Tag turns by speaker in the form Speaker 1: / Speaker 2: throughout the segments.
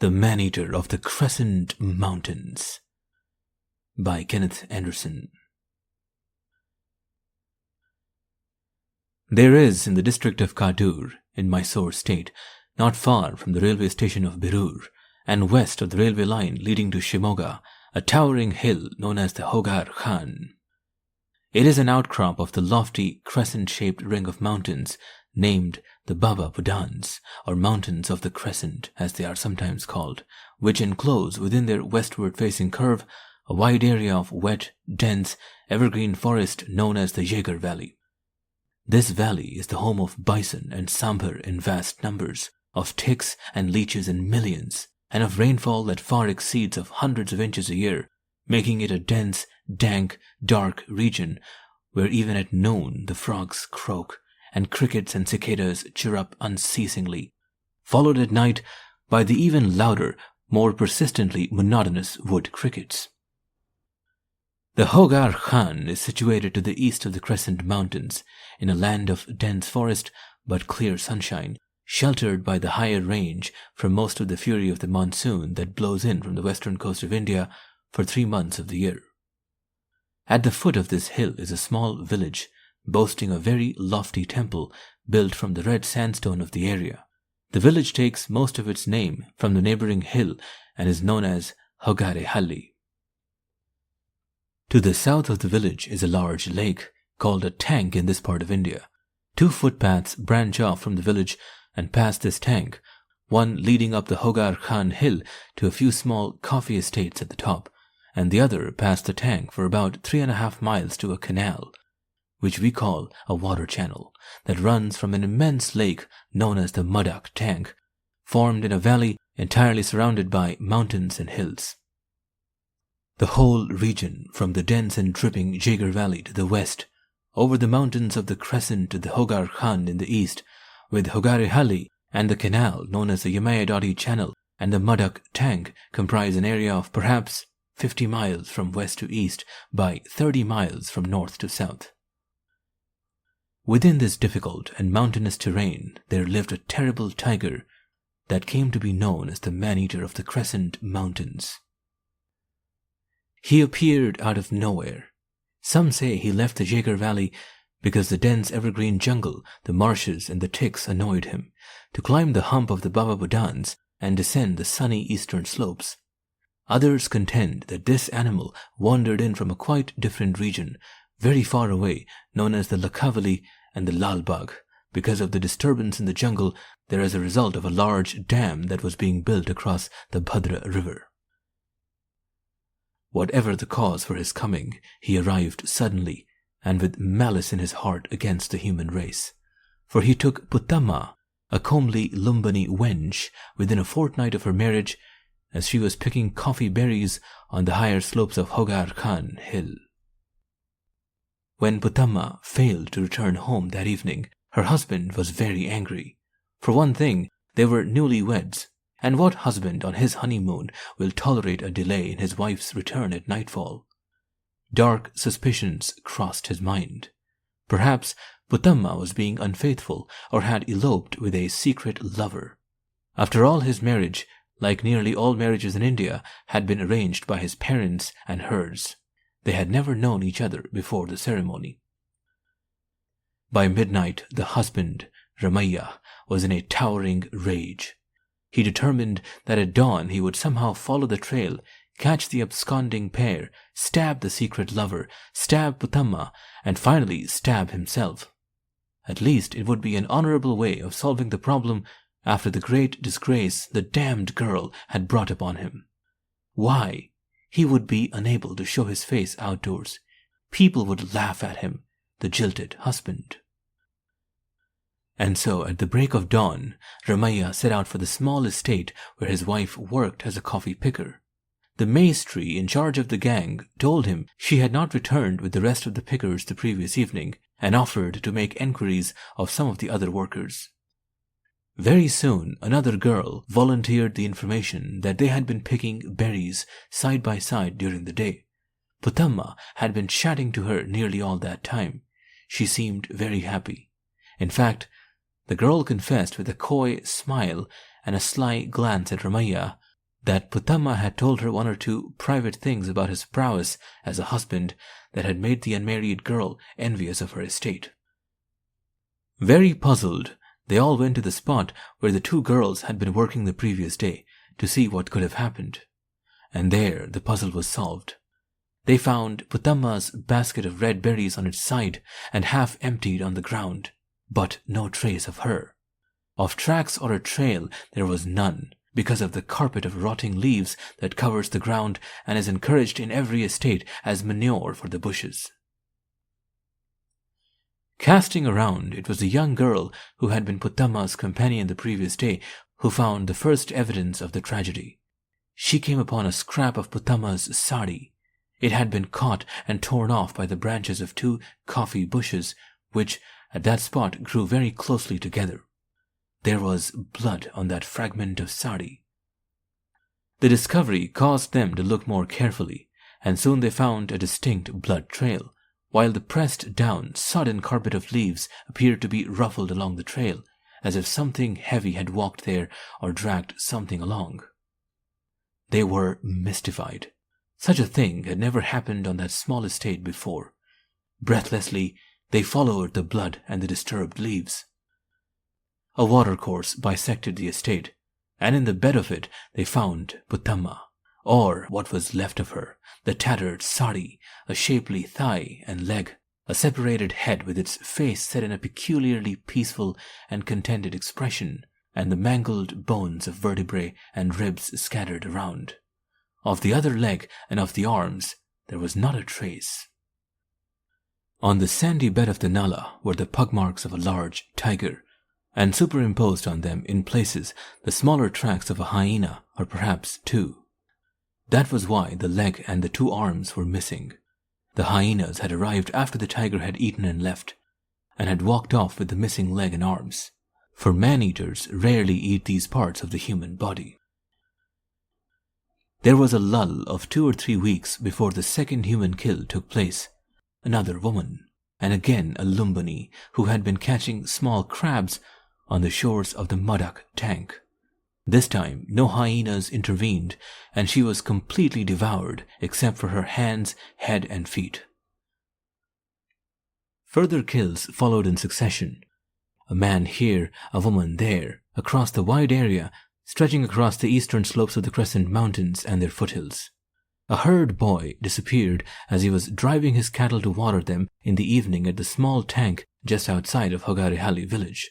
Speaker 1: The Man-Eater of the Crescent Mountains by Kenneth Anderson. There is in the district of Kadur, in Mysore state, not far from the railway station of Birur, and west of the railway line leading to Shimoga, a towering hill known as the Hogar Khan. It is an outcrop of the lofty crescent-shaped ring of mountains named the Baba Budans, or Mountains of the Crescent, as they are sometimes called, which enclose within their westward-facing curve a wide area of wet, dense, evergreen forest known as the Jaeger Valley. This valley is the home of bison and sambar in vast numbers, of ticks and leeches in millions, and of rainfall that far exceeds of hundreds of inches a year, making it a dense, dank, dark region where even at noon the frogs croak and crickets and cicadas chirrup unceasingly, followed at night by the even louder, more persistently monotonous wood crickets. The Hogar Khan is situated to the east of the Crescent Mountains, in a land of dense forest but clear sunshine, sheltered by the higher range from most of the fury of the monsoon that blows in from the western coast of India for 3 months of the year. At the foot of this hill is a small village, boasting a very lofty temple built from the red sandstone of the area. The village takes most of its name from the neighboring hill and is known as Hogare. To the south of the village is a large lake, called a tank in this part of India. 2 footpaths branch off from the village and pass this tank, one leading up the Hogar Khan hill to a few small coffee estates at the top, and the other past the tank for about 3.5 miles to a canal, which we call a water channel, that runs from an immense lake known as the Madak Tank, formed in a valley entirely surrounded by mountains and hills. The whole region, from the dense and dripping Jaeger Valley to the west, over the mountains of the Crescent to the Hogar Khan in the east, with Hogare and the canal known as the Yamayadadi Channel and the Madak Tank, comprise an area of perhaps 50 miles from west to east by 30 miles from north to south. Within this difficult and mountainous terrain there lived a terrible tiger that came to be known as the Man-Eater of the Crescent Mountains. He appeared out of nowhere. Some say he left the Jaeger Valley because the dense evergreen jungle, the marshes and the ticks annoyed him, to climb the hump of the Baba Budans and descend the sunny eastern slopes. Others contend that this animal wandered in from a quite different region, very far away, known as the Cauvery and the Lalbagh, because of the disturbance in the jungle there as a result of a large dam that was being built across the Bhadra River. Whatever the cause for his coming, he arrived suddenly and with malice in his heart against the human race. For he took Puttama, a comely Lumbani wench, within a fortnight of her marriage, as she was picking coffee berries on the higher slopes of Hogar Khan hill. When Puttama failed to return home that evening, her husband was very angry. For one thing, they were newlyweds, and what husband on his honeymoon will tolerate a delay in his wife's return at nightfall? Dark suspicions crossed his mind. Perhaps Puttama was being unfaithful or had eloped with a secret lover. After all, his marriage, like nearly all marriages in India, had been arranged by his parents and hers. They had never known each other before the ceremony. By midnight, the husband, Ramaiah, was in a towering rage. He determined that at dawn he would somehow follow the trail, catch the absconding pair, stab the secret lover, stab Puttama, and finally stab himself. At least it would be an honorable way of solving the problem after the great disgrace the damned girl had brought upon him. Why? He would be unable to show his face outdoors. People would laugh at him, the jilted husband. And so, at the break of dawn, Ramaiah set out for the small estate where his wife worked as a coffee picker. The maestri in charge of the gang told him she had not returned with the rest of the pickers the previous evening, and offered to make enquiries of some of the other workers. Very soon, another girl volunteered the information that they had been picking berries side by side during the day. Puttama had been chatting to her nearly all that time. She seemed very happy. In fact, the girl confessed with a coy smile and a sly glance at Ramaiah that Putamma had told her one or two private things about his prowess as a husband that had made the unmarried girl envious of her estate. Very puzzled, they all went to the spot where the two girls had been working the previous day to see what could have happened. And there the puzzle was solved. They found Putamma's basket of red berries on its side and half emptied on the ground, but no trace of her. Of tracks or a trail there was none, because of the carpet of rotting leaves that covers the ground and is encouraged in every estate as manure for the bushes. Casting around, it was a young girl who had been Putamma's companion the previous day who found the first evidence of the tragedy. She came upon a scrap of Putamma's sari. It had been caught and torn off by the branches of two coffee bushes, which at that spot grew very closely together. There was blood on that fragment of sari. The discovery caused them to look more carefully, and soon they found a distinct blood trail, while the pressed down, sodden carpet of leaves appeared to be ruffled along the trail, as if something heavy had walked there or dragged something along. They were mystified. Such a thing had never happened on that small estate before. Breathlessly, they followed the blood and the disturbed leaves. A watercourse bisected the estate, and in the bed of it they found Putamma, or what was left of her, the tattered sari, a shapely thigh and leg, a separated head with its face set in a peculiarly peaceful and contented expression, and the mangled bones of vertebrae and ribs scattered around. Of the other leg and of the arms there was not a trace. On the sandy bed of the Nala were the pug marks of a large tiger, and superimposed on them in places the smaller tracks of a hyena or perhaps two. That was why the leg and the two arms were missing. The hyenas had arrived after the tiger had eaten and left, and had walked off with the missing leg and arms, for man-eaters rarely eat these parts of the human body. There was a lull of 2 or 3 weeks before the second human kill took place. Another woman, and again a Lumbini who had been catching small crabs on the shores of the Madak tank. This time no hyenas intervened, and she was completely devoured except for her hands, head and feet. Further kills followed in succession. A man here, a woman there, across the wide area stretching across the eastern slopes of the Crescent Mountains and their foothills. A herd boy disappeared as he was driving his cattle to water them in the evening at the small tank just outside of Hogar Khan village.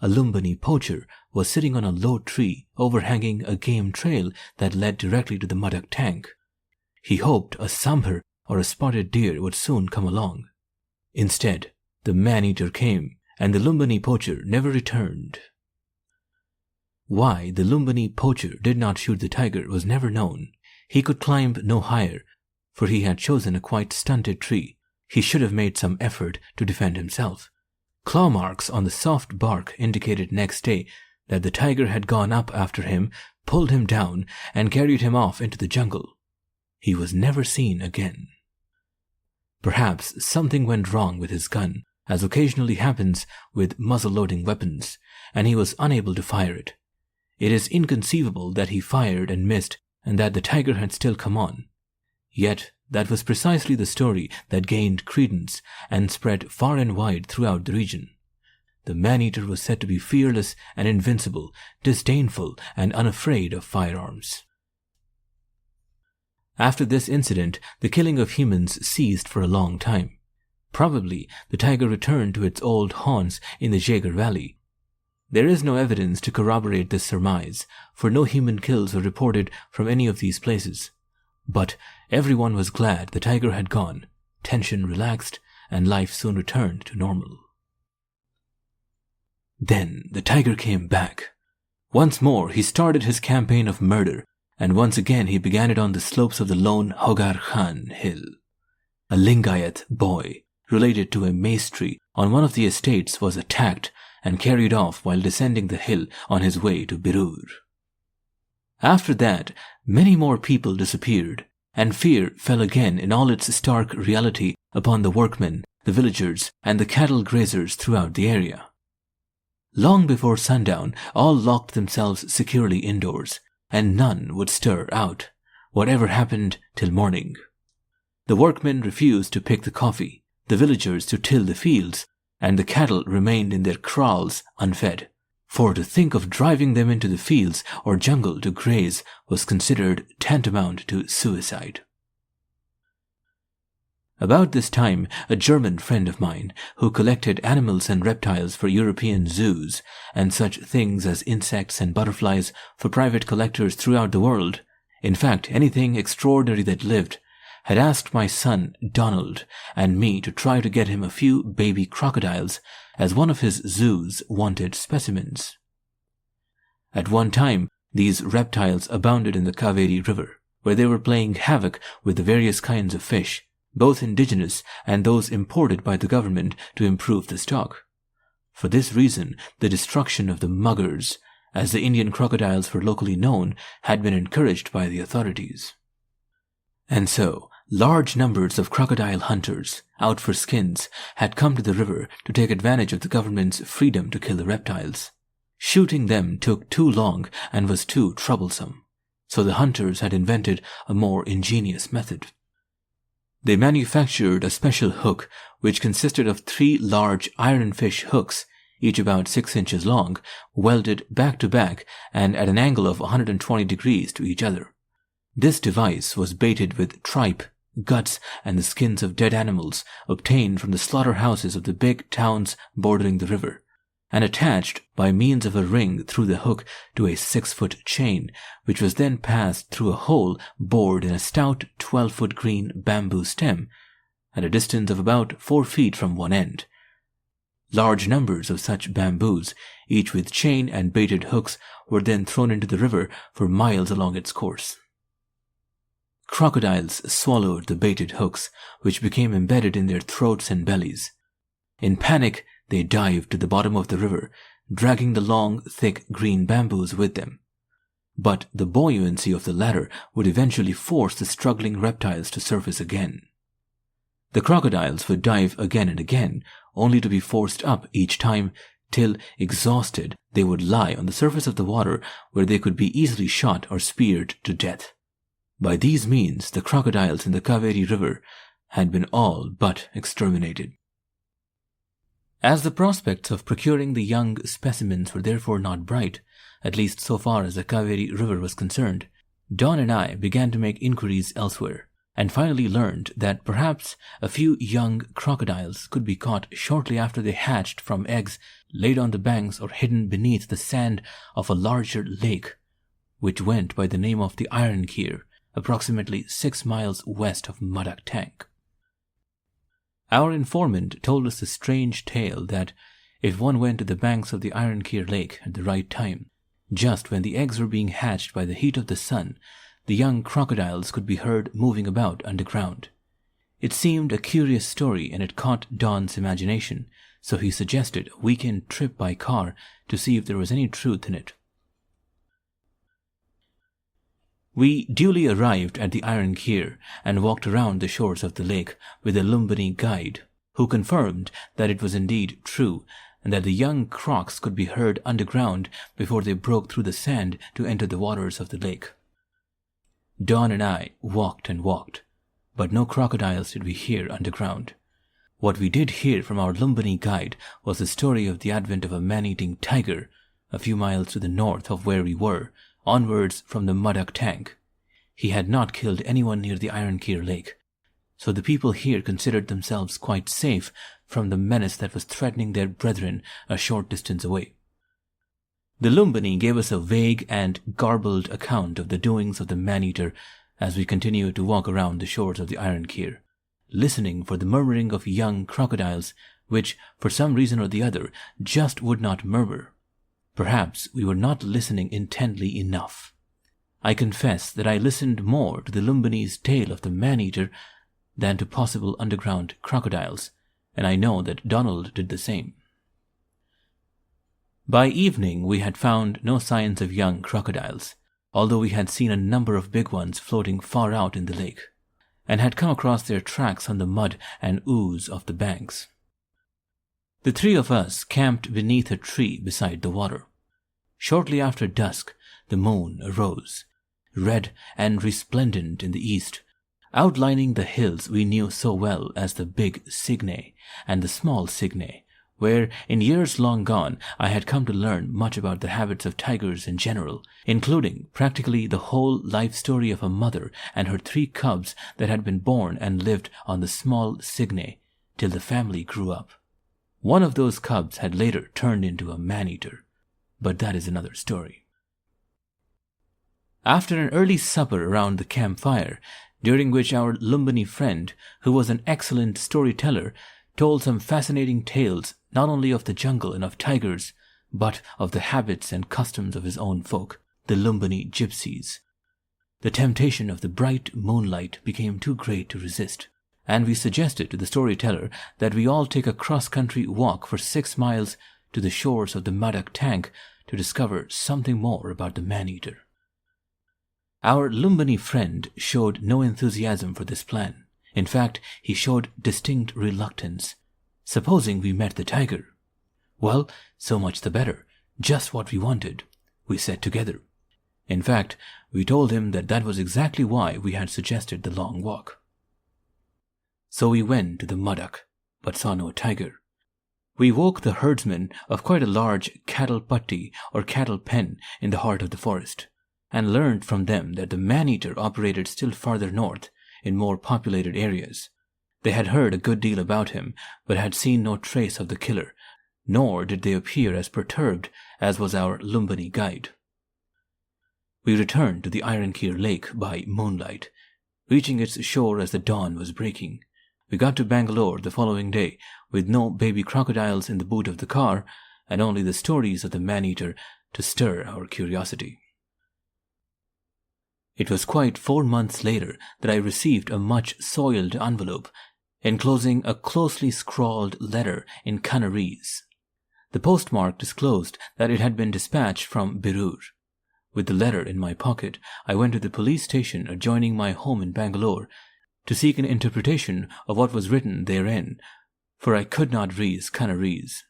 Speaker 1: A Lumbini poacher was sitting on a low tree overhanging a game trail that led directly to the Madak tank. He hoped a sambar or a spotted deer would soon come along. Instead, the man-eater came, and the Lumbini poacher never returned. Why the Lumbini poacher did not shoot the tiger was never known. He could climb no higher, for he had chosen a quite stunted tree. He should have made some effort to defend himself. Claw marks on the soft bark indicated next day that the tiger had gone up after him, pulled him down, and carried him off into the jungle. He was never seen again. Perhaps something went wrong with his gun, as occasionally happens with muzzle-loading weapons, and he was unable to fire it. It is inconceivable that he fired and missed, and that the tiger had still come on. Yet that was precisely the story that gained credence and spread far and wide throughout the region. The man-eater was said to be fearless and invincible, disdainful and unafraid of firearms. After this incident, the killing of humans ceased for a long time. Probably the tiger returned to its old haunts in the Jaeger Valley. There is no evidence to corroborate this surmise, for no human kills were reported from any of these places. But everyone was glad the tiger had gone, tension relaxed, and life soon returned to normal. Then the tiger came back. Once more he started his campaign of murder, and once again he began it on the slopes of the lone Hogar Khan hill. A Lingayat boy, related to a mace tree on one of the estates, was attacked and carried off while descending the hill on his way to Birur. After that, many more people disappeared, and fear fell again in all its stark reality upon the workmen, the villagers, and the cattle grazers throughout the area. Long before sundown, all locked themselves securely indoors, and none would stir out, whatever happened till morning. The workmen refused to pick the coffee, the villagers to till the fields, and the cattle remained in their kraals unfed. For to think of driving them into the fields or jungle to graze was considered tantamount to suicide. About this time, a German friend of mine, who collected animals and reptiles for European zoos, and such things as insects and butterflies for private collectors throughout the world, in fact anything extraordinary that lived, had asked my son Donald and me to try to get him a few baby crocodiles, as one of his zoos wanted specimens. At one time, these reptiles abounded in the Cauvery river, where they were playing havoc with the various kinds of fish, both indigenous and those imported by the government to improve the stock. For this reason, the destruction of the muggers, as the Indian crocodiles were locally known, had been encouraged by the authorities. And so, large numbers of crocodile hunters, out for skins, had come to the river to take advantage of the government's freedom to kill the reptiles. Shooting them took too long and was too troublesome, so the hunters had invented a more ingenious method. They manufactured a special hook which consisted of 3 large ironfish hooks, each about 6 inches long, welded back to back and at an angle of 120 degrees to each other. This device was baited with tripe, guts, and the skins of dead animals obtained from the slaughterhouses of the big towns bordering the river, and attached by means of a ring through the hook to a 6-foot chain, which was then passed through a hole bored in a stout 12-foot green bamboo stem, at a distance of about 4 feet from one end. Large numbers of such bamboos, each with chain and baited hooks, were then thrown into the river for miles along its course. Crocodiles swallowed the baited hooks, which became embedded in their throats and bellies. In panic, they dived to the bottom of the river, dragging the long, thick green bamboos with them. But the buoyancy of the latter would eventually force the struggling reptiles to surface again. The crocodiles would dive again and again, only to be forced up each time, till, exhausted, they would lie on the surface of the water where they could be easily shot or speared to death. By these means, the crocodiles in the Kaveri river had been all but exterminated. As the prospects of procuring the young specimens were therefore not bright, at least so far as the Kaveri river was concerned, Don and I began to make inquiries elsewhere, and finally learned that perhaps a few young crocodiles could be caught shortly after they hatched from eggs laid on the banks or hidden beneath the sand of a larger lake, which went by the name of the Iron Kir, approximately 6 miles west of Madak Tank. Our informant told us the strange tale that if one went to the banks of the Iron Kir Lake at the right time, just when the eggs were being hatched by the heat of the sun, the young crocodiles could be heard moving about underground. It seemed a curious story and it caught Don's imagination, so he suggested a weekend trip by car to see if there was any truth in it. We duly arrived at the Iron Kir and walked around the shores of the lake with a Lumbini guide, who confirmed that it was indeed true and that the young crocs could be heard underground before they broke through the sand to enter the waters of the lake. Don and I walked and walked, but no crocodiles did we hear underground. What we did hear from our Lumbini guide was the story of the advent of a man-eating tiger a few miles to the north of where we were, onwards from the Madak Tank. He had not killed anyone near the Iron Kir Lake, so the people here considered themselves quite safe from the menace that was threatening their brethren a short distance away. The Lumbini gave us a vague and garbled account of the doings of the man-eater as we continued to walk around the shores of the Iron Kir, listening for the murmuring of young crocodiles, which, for some reason or the other, just would not murmur. Perhaps we were not listening intently enough. I confess that I listened more to the Lumbini's tale of the man-eater than to possible underground crocodiles, and I know that Donald did the same. By evening we had found no signs of young crocodiles, although we had seen a number of big ones floating far out in the lake, and had come across their tracks on the mud and ooze of the banks. The 3 of us camped beneath a tree beside the water. Shortly after dusk, the moon arose, red and resplendent in the east, outlining the hills we knew so well as the Big Cygne and the Small Cygne, where, in years long gone, I had come to learn much about the habits of tigers in general, including practically the whole life story of a mother and her 3 cubs that had been born and lived on the Small Cygne till the family grew up. One of those cubs had later turned into a man-eater, but that is another story. After an early supper around the campfire, during which our Lumbini friend, who was an excellent storyteller, told some fascinating tales not only of the jungle and of tigers, but of the habits and customs of his own folk, the Lumbini gypsies, the temptation of the bright moonlight became too great to resist, and we suggested to the storyteller that we all take a cross-country walk for 6 miles to the shores of the Madak tank to discover something more about the man-eater. Our Lumbini friend showed no enthusiasm for this plan. In fact, he showed distinct reluctance. Supposing we met the tiger? Well, so much the better. Just what we wanted, we said together. In fact, we told him that that was exactly why we had suggested the long walk. So we went to the Madak, but saw no tiger. We woke the herdsman of quite a large cattle patti or cattle pen in the heart of the forest, and learned from them that the man-eater operated still farther north, in more populated areas. They had heard a good deal about him, but had seen no trace of the killer, nor did they appear as perturbed as was our Lumbini guide. We returned to the Ironclear Lake by moonlight, reaching its shore as the dawn was breaking. We got to Bangalore the following day, with no baby crocodiles in the boot of the car, and only the stories of the man-eater to stir our curiosity. It was quite 4 months later that I received a much soiled envelope enclosing a closely scrawled letter in Kannarese. The postmark disclosed that it had been dispatched from Birur. With the letter in my pocket, I went to the police station adjoining my home in Bangalore to seek an interpretation of what was written therein, for I could not read Kannarese.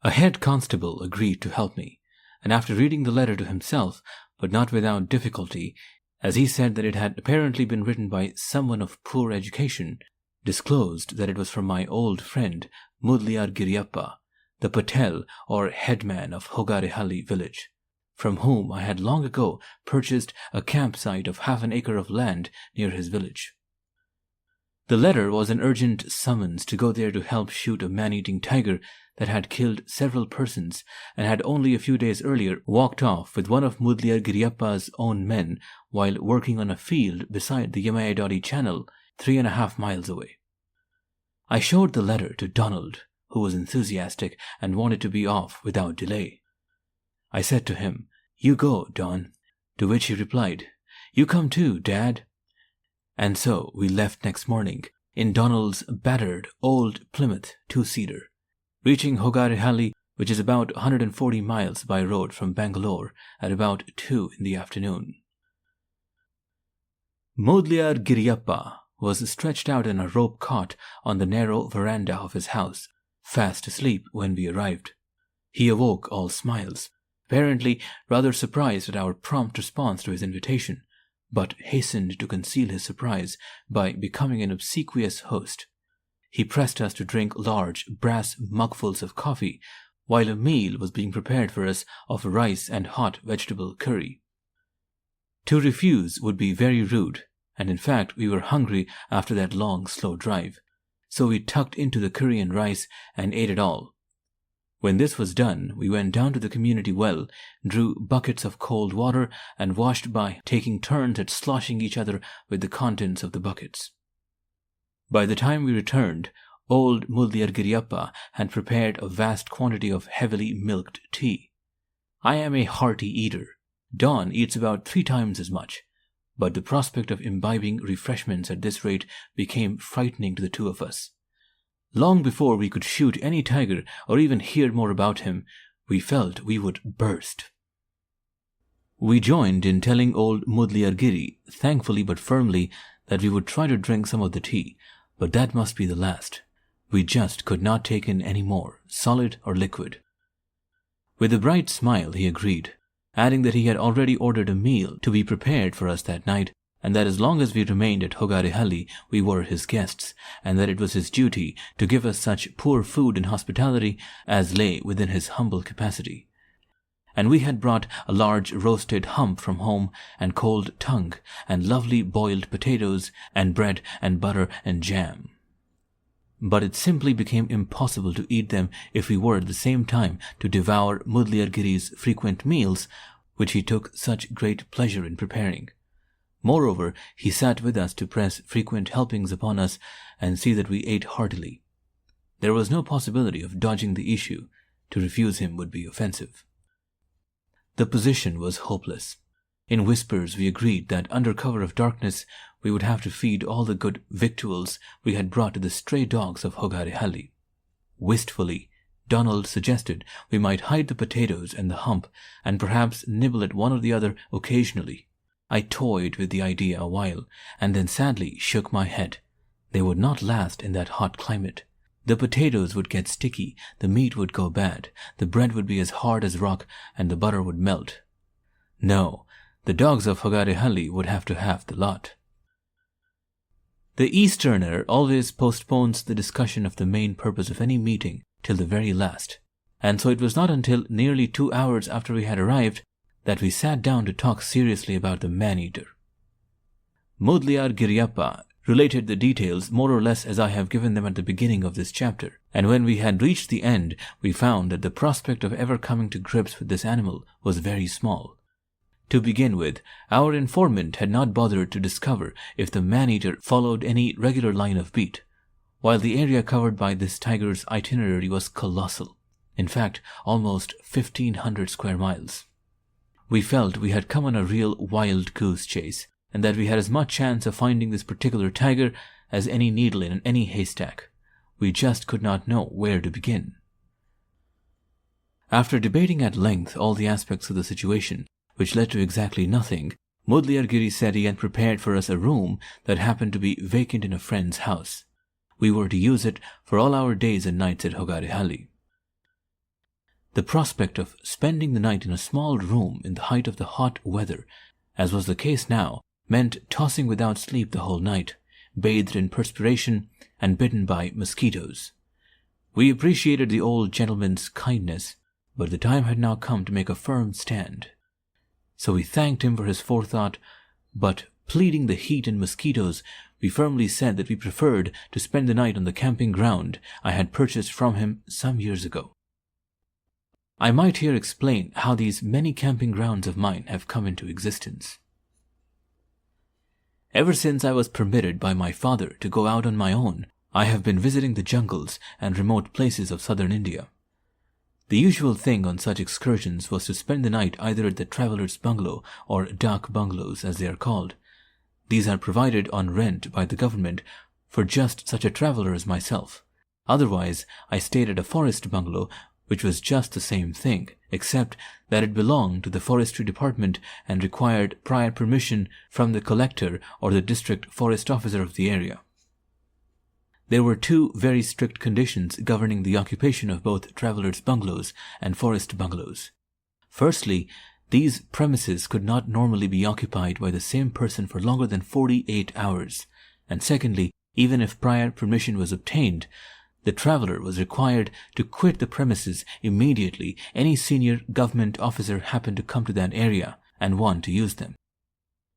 Speaker 1: A head constable agreed to help me, and after reading the letter to himself, but not without difficulty, as he said that it had apparently been written by someone of poor education, disclosed that it was from my old friend Mudliar Giryappa, the Patel or headman of Hogar village, from whom I had long ago purchased a campsite of half an acre of land near his village. The letter was an urgent summons to go there to help shoot a man-eating tiger that had killed several persons and had only a few days earlier walked off with one of Mudliar Giryappa's own men while working on a field beside the Yamayadori Channel 3.5 miles away. I showed the letter to Donald, who was enthusiastic and wanted to be off without delay. I said to him, "You go, Don," to which he replied, "You come too, Dad." And so we left next morning in Donald's battered old Plymouth 2-seater, reaching Hogar, which is about 140 miles by road from Bangalore, at about 2 in the afternoon. Mudliar Giryappa was stretched out in a rope cot on the narrow veranda of his house, fast asleep when we arrived. He awoke all smiles, apparently rather surprised at our prompt response to his invitation, but hastened to conceal his surprise by becoming an obsequious host. He pressed us to drink large brass mugfuls of coffee, while a meal was being prepared for us of rice and hot vegetable curry. To refuse would be very rude, and in fact we were hungry after that long, slow drive, so we tucked into the curry and rice and ate it all. When this was done, we went down to the community well, drew buckets of cold water, and washed by taking turns at sloshing each other with the contents of the buckets. By the time we returned, old Mudliar Giryappa had prepared a vast quantity of heavily milked tea. I am a hearty eater. Don eats about 3 times as much, but the prospect of imbibing refreshments at this rate became frightening to the 2 of us. Long before we could shoot any tiger or even hear more about him, we felt we would burst. We joined in telling old Mudliar Giri, thankfully but firmly, that we would try to drink some of the tea, but that must be the last. We just could not take in any more, solid or liquid. With a bright smile, he agreed, adding that he had already ordered a meal to be prepared for us that night, and that as long as we remained at Hogar, we were his guests, and that it was his duty to give us such poor food and hospitality as lay within his humble capacity. And we had brought a large roasted hump from home, and cold tongue, and lovely boiled potatoes, and bread and butter and jam. But it simply became impossible to eat them if we were at the same time to devour Mudliargiri's frequent meals, which he took such great pleasure in preparing. Moreover, he sat with us to press frequent helpings upon us and see that we ate heartily. There was no possibility of dodging the issue. To refuse him would be offensive. The position was hopeless. In whispers we agreed that under cover of darkness we would have to feed all the good victuals we had brought to the stray dogs of Hogar. Wistfully, Donald suggested we might hide the potatoes and the hump and perhaps nibble at one or the other occasionally. I toyed with the idea a while and then sadly shook my head. They would not last in that hot climate. The potatoes would get sticky, the meat would go bad, the bread would be as hard as rock, and the butter would melt. No, the dogs of Hogar would have to have the lot. The Easterner always postpones the discussion of the main purpose of any meeting till the very last, and so it was not until nearly 2 hours after we had arrived that we sat down to talk seriously about the man-eater. Mudliargiriappa related the details more or less as I have given them at the beginning of this chapter, and when we had reached the end, we found that the prospect of ever coming to grips with this animal was very small. To begin with, our informant had not bothered to discover if the man-eater followed any regular line of beat, while the area covered by this tiger's itinerary was colossal, in fact, almost 1,500 square miles. We felt we had come on a real wild goose chase, and that we had as much chance of finding this particular tiger as any needle in any haystack. We just could not know where to begin. After debating at length all the aspects of the situation, which led to exactly nothing, Mudliargiri said he had prepared for us a room that happened to be vacant in a friend's house. We were to use it for all our days and nights at Hogar. The prospect of spending the night in a small room in the height of the hot weather, as was the case now, meant tossing without sleep the whole night, bathed in perspiration and bitten by mosquitoes. We appreciated the old gentleman's kindness, but the time had now come to make a firm stand. So we thanked him for his forethought, but pleading the heat and mosquitoes, we firmly said that we preferred to spend the night on the camping ground I had purchased from him some years ago. I might here explain how these many camping grounds of mine have come into existence. Ever since I was permitted by my father to go out on my own, I have been visiting the jungles and remote places of southern India. The usual thing on such excursions was to spend the night either at the traveller's bungalow or dak bungalows as they are called. These are provided on rent by the government for just such a traveller as myself. Otherwise, I stayed at a forest bungalow, which was just the same thing, except that it belonged to the forestry department and required prior permission from the collector or the district forest officer of the area. There were two very strict conditions governing the occupation of both travelers' bungalows and forest bungalows. Firstly, these premises could not normally be occupied by the same person for longer than 48 hours, and secondly, even if prior permission was obtained, the traveller was required to quit the premises immediately any senior government officer happened to come to that area and want to use them.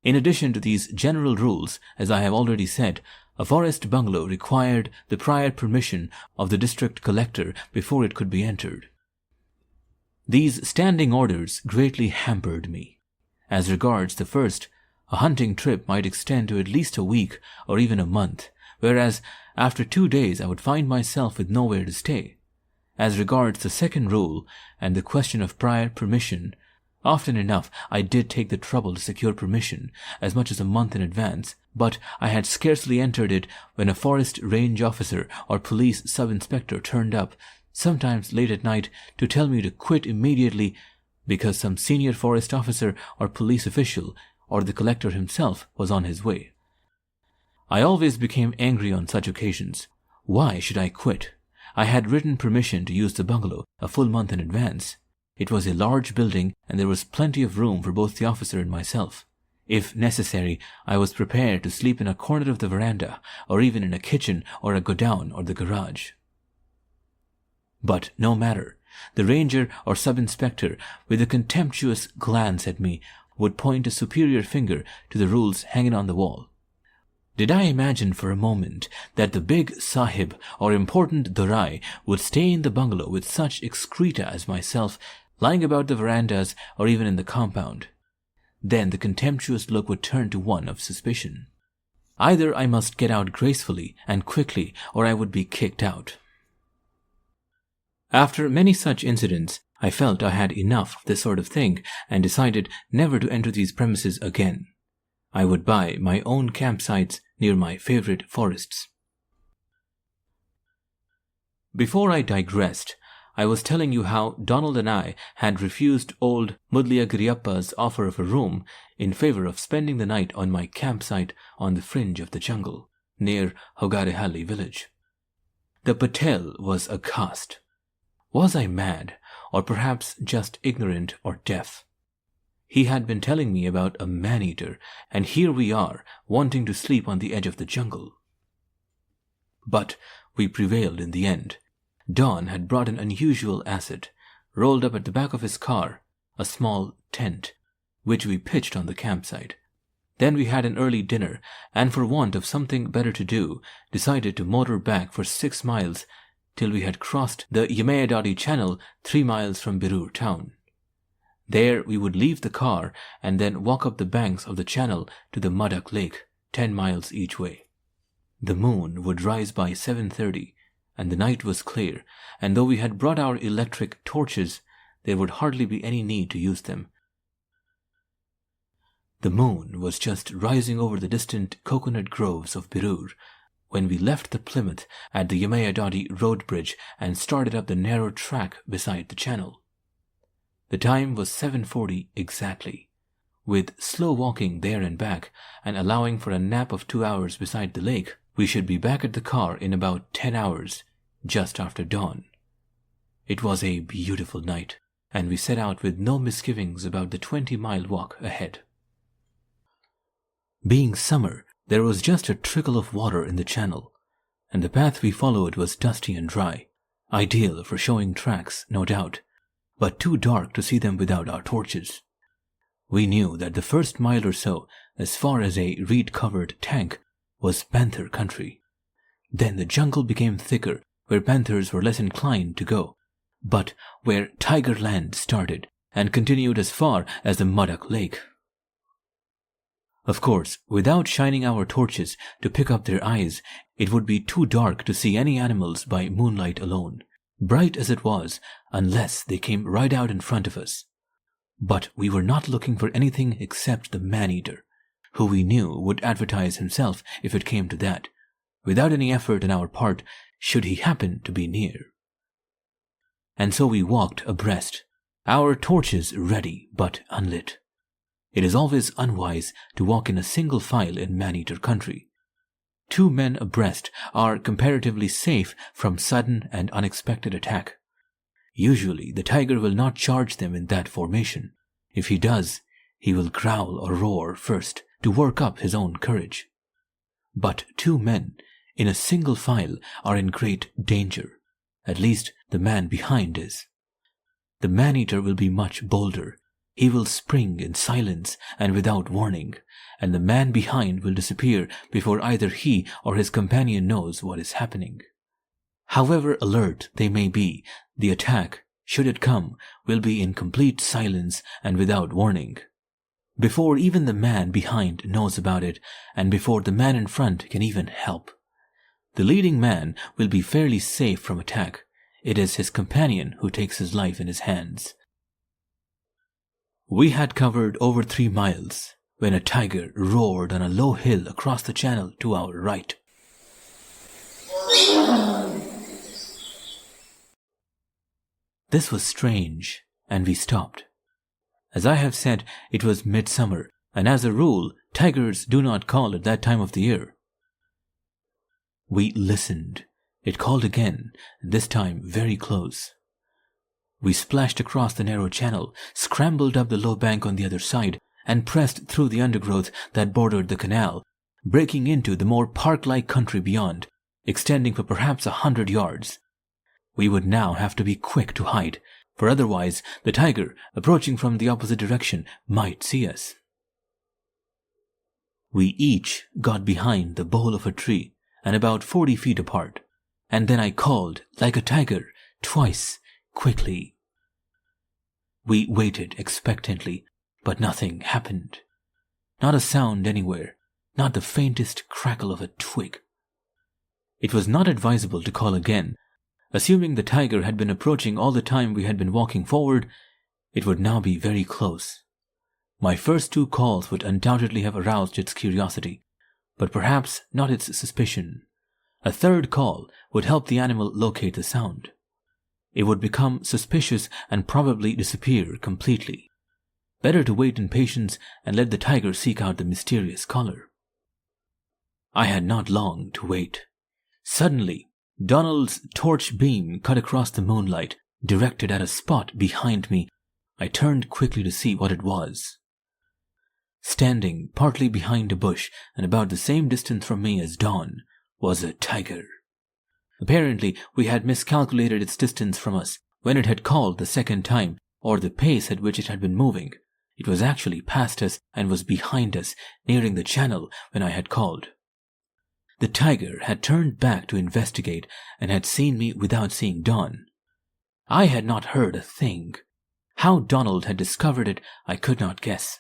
Speaker 1: In addition to these general rules, as I have already said, a forest bungalow required the prior permission of the district collector before it could be entered. These standing orders greatly hampered me. As regards the first, a hunting trip might extend to at least a week or even a month, whereas after 2 days I would find myself with nowhere to stay. As regards the second rule and the question of prior permission, often enough I did take the trouble to secure permission, as much as a month in advance, but I had scarcely entered it when a forest range officer or police sub-inspector turned up, sometimes late at night, to tell me to quit immediately because some senior forest officer or police official or the collector himself was on his way. I always became angry on such occasions. Why should I quit? I had written permission to use the bungalow a full month in advance. It was a large building, and there was plenty of room for both the officer and myself. If necessary, I was prepared to sleep in a corner of the veranda, or even in a kitchen or a godown or the garage. But no matter. The ranger or sub-inspector, with a contemptuous glance at me, would point a superior finger to the rules hanging on the wall. Did I imagine for a moment that the big sahib or important dorai would stay in the bungalow with such excreta as myself lying about the verandas or even in the compound? Then the contemptuous look would turn to one of suspicion. Either I must get out gracefully and quickly, or I would be kicked out. After many such incidents, I felt I had enough of this sort of thing and decided never to enter these premises again. I would buy my own campsites near my favorite forests. Before I digressed, I was telling you how Donald and I had refused old Mudliya Giriyappa's offer of a room in favor of spending the night on my campsite on the fringe of the jungle, near Hogar Khan village. The Patel was aghast. Was I mad, or perhaps just ignorant or deaf? He had been telling me about a man-eater, and here we are, wanting to sleep on the edge of the jungle. But we prevailed in the end. Don had brought an unusual asset, rolled up at the back of his car, a small tent, which we pitched on the campsite. Then we had an early dinner, and for want of something better to do, decided to motor back for 6 miles till we had crossed the Yamayadadi Channel 3 miles from Birur town. There we would leave the car and then walk up the banks of the channel to the Madak Lake, 10 miles each way. The moon would rise by 7:30, and the night was clear, and though we had brought our electric torches, there would hardly be any need to use them. The moon was just rising over the distant coconut groves of Birur when we left the Plymouth at the Yamayadadi road bridge and started up the narrow track beside the channel. The time was 7:40 exactly. With slow walking there and back, and allowing for a nap of 2 hours beside the lake, we should be back at the car in about 10 hours, just after dawn. It was a beautiful night, and we set out with no misgivings about the 20-mile walk ahead. Being summer, there was just a trickle of water in the channel, and the path we followed was dusty and dry, ideal for showing tracks, no doubt, but too dark to see them without our torches. We knew that the first mile or so, as far as a reed-covered tank, was panther country. Then the jungle became thicker, where panthers were less inclined to go, but where tiger land started and continued as far as the Madak Lake. Of course, without shining our torches to pick up their eyes, it would be too dark to see any animals by moonlight alone, bright as it was, unless they came right out in front of us. But we were not looking for anything except the man-eater, who we knew would advertise himself if it came to that, without any effort on our part, should he happen to be near. And so we walked abreast, our torches ready but unlit. It is always unwise to walk in a single file in man-eater country. 2 men abreast are comparatively safe from sudden and unexpected attack. Usually the tiger will not charge them in that formation. If he does, he will growl or roar first to work up his own courage. But 2 men in a single file are in great danger. At least the man behind is. The man-eater will be much bolder. He will spring in silence and without warning, and the man behind will disappear before either he or his companion knows what is happening. However alert they may be, the attack, should it come, will be in complete silence and without warning. Before even the man behind knows about it, and before the man in front can even help. The leading man will be fairly safe from attack. It is his companion who takes his life in his hands. We had covered over 3 miles when a tiger roared on a low hill across the channel to our right. This was strange, and we stopped. As I have said, it was midsummer, and as a rule, tigers do not call at that time of the year. We listened. It called again, this time very close. We splashed across the narrow channel, scrambled up the low bank on the other side, and pressed through the undergrowth that bordered the canal, breaking into the more park-like country beyond, extending for perhaps 100 yards. We would now have to be quick to hide, for otherwise the tiger, approaching from the opposite direction, might see us. We each got behind the bole of a tree and about 40 feet apart, and then I called, like a tiger, twice, quickly. We waited expectantly, but nothing happened. Not a sound anywhere, not the faintest crackle of a twig. It was not advisable to call again. Assuming the tiger had been approaching all the time we had been walking forward, it would now be very close. My first 2 calls would undoubtedly have aroused its curiosity, but perhaps not its suspicion. A 3rd call would help the animal locate the sound. It would become suspicious and probably disappear completely. Better to wait in patience and let the tiger seek out the mysterious caller. I had not long to wait. Suddenly, Donald's torch beam cut across the moonlight, directed at a spot behind me. I turned quickly to see what it was. Standing partly behind a bush and about the same distance from me as Dawn was a tiger. Apparently, we had miscalculated its distance from us when it had called the 2nd time, or the pace at which it had been moving. It was actually past us and was behind us, nearing the channel when I had called. The tiger had turned back to investigate and had seen me without seeing Dawn. I had not heard a thing. How Donald had discovered it, I could not guess.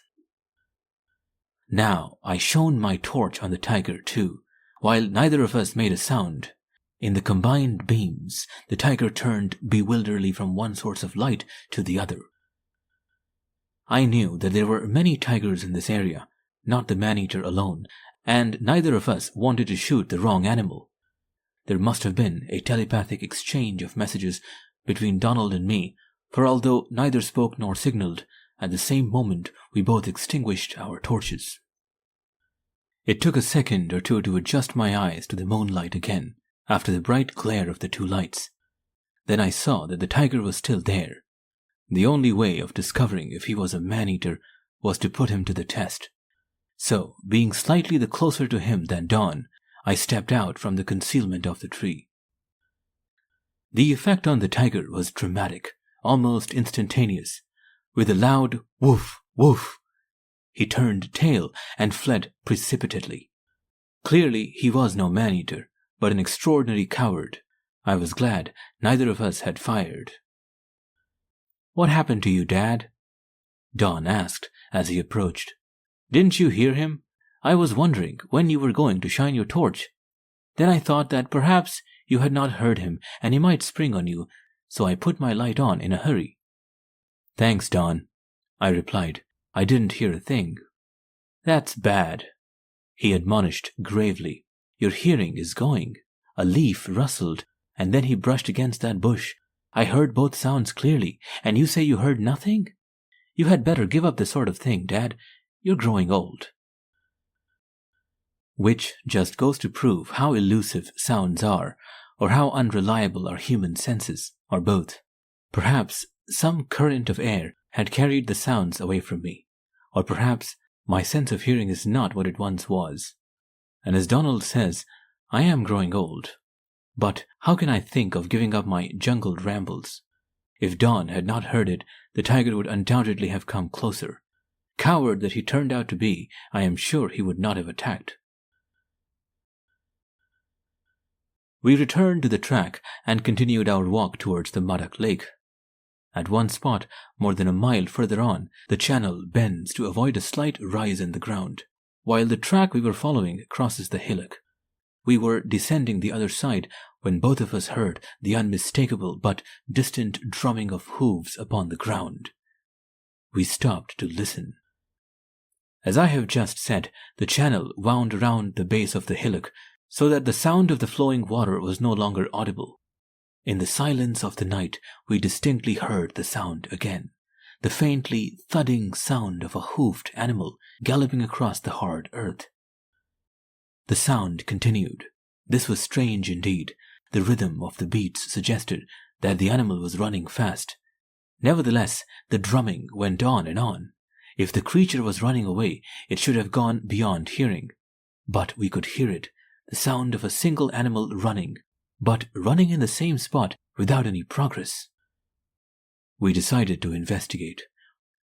Speaker 1: Now I shone my torch on the tiger too, while neither of us made a sound. In the combined beams, the tiger turned bewilderedly from one source of light to the other. I knew that there were many tigers in this area, not the man-eater alone, and neither of us wanted to shoot the wrong animal. There must have been a telepathic exchange of messages between Donald and me, for although neither spoke nor signaled, at the same moment we both extinguished our torches. It took a second or two to adjust my eyes to the moonlight again, after the bright glare of the 2 lights. Then I saw that the tiger was still there. The only way of discovering if he was a man-eater was to put him to the test. So, being slightly the closer to him than Dawn, I stepped out from the concealment of the tree. The effect on the tiger was dramatic, almost instantaneous. With a loud woof, woof, he turned tail and fled precipitately. Clearly he was no man-eater, but an extraordinary coward. I was glad neither of us had fired. "What happened to you, Dad?" Dawn asked as he approached. "Didn't you hear him? I was wondering when you were going to shine your torch. Then I thought that perhaps you had not heard him and he might spring on you, so I put my light on in a hurry." "Thanks, Dawn," I replied. "I didn't hear a thing." "That's bad," he admonished gravely. "Your hearing is going. A leaf rustled, and then he brushed against that bush. I heard both sounds clearly, and you say you heard nothing? You had better give up this sort of thing, Dad. You're growing old." Which just goes to prove how elusive sounds are, or how unreliable are human senses, or both. Perhaps some current of air had carried the sounds away from me, or perhaps my sense of hearing is not what it once was. And as Donald says, I am growing old. But how can I think of giving up my jungle rambles? If Dawn had not heard it, the tiger would undoubtedly have come closer. Coward that he turned out to be, I am sure he would not have attacked. We returned to the track and continued our walk towards the Madak Lake. At one spot, more than a mile further on, the channel bends to avoid a slight rise in the ground, while the track we were following crosses the hillock. We were descending the other side when both of us heard the unmistakable but distant drumming of hooves upon the ground. We stopped to listen. As I have just said, the channel wound around the base of the hillock, so that the sound of the flowing water was no longer audible. In the silence of the night, we distinctly heard the sound again, the faintly thudding sound of a hoofed animal galloping across the hard earth. The sound continued. This was strange indeed. The rhythm of the beats suggested that the animal was running fast, Nevertheless, the drumming went on and on. If the creature was running away, it should have gone beyond hearing. But we could hear it, the sound of a single animal running, but running in the same spot without any progress. We decided to investigate.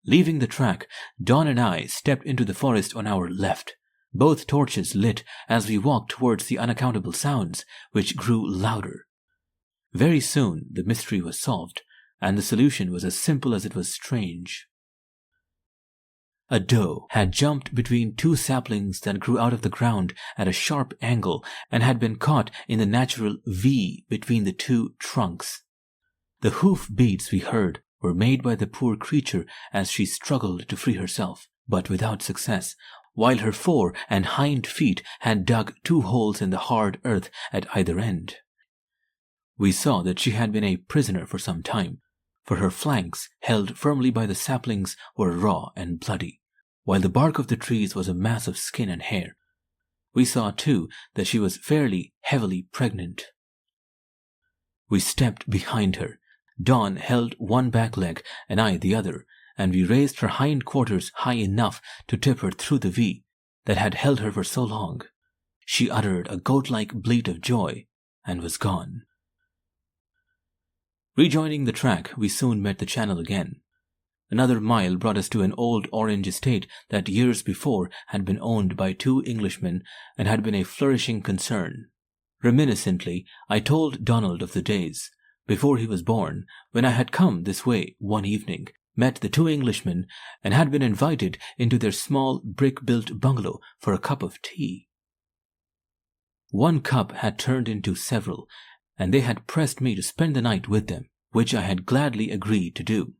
Speaker 1: Leaving the track, Don and I stepped into the forest on our left, both torches lit as we walked towards the unaccountable sounds, which grew louder. Very soon the mystery was solved, and the solution was as simple as it was strange. A doe had jumped between two saplings that grew out of the ground at a sharp angle and had been caught in the natural V between the two trunks. The hoof beats we heard were made by the poor creature as she struggled to free herself, but without success, while her fore and hind feet had dug 2 holes in the hard earth at either end. We saw that she had been a prisoner for some time, for her flanks, held firmly by the saplings, were raw and bloody, while the bark of the trees was a mass of skin and hair. We saw, too, that she was fairly heavily pregnant. We stepped behind her. Dawn held one back leg and I the other, and we raised her hind quarters high enough to tip her through the V that had held her for so long. She uttered a goat-like bleat of joy and was gone. Rejoining the track, we soon met the channel again. Another mile brought us to an old orange estate that years before had been owned by 2 Englishmen and had been a flourishing concern. Reminiscently, I told Donald of the days, before he was born, when I had come this way one evening, met the 2 Englishmen, and had been invited into their small brick-built bungalow for a cup of tea. One cup had turned into several, and they had pressed me to spend the night with them, which I had gladly agreed to do.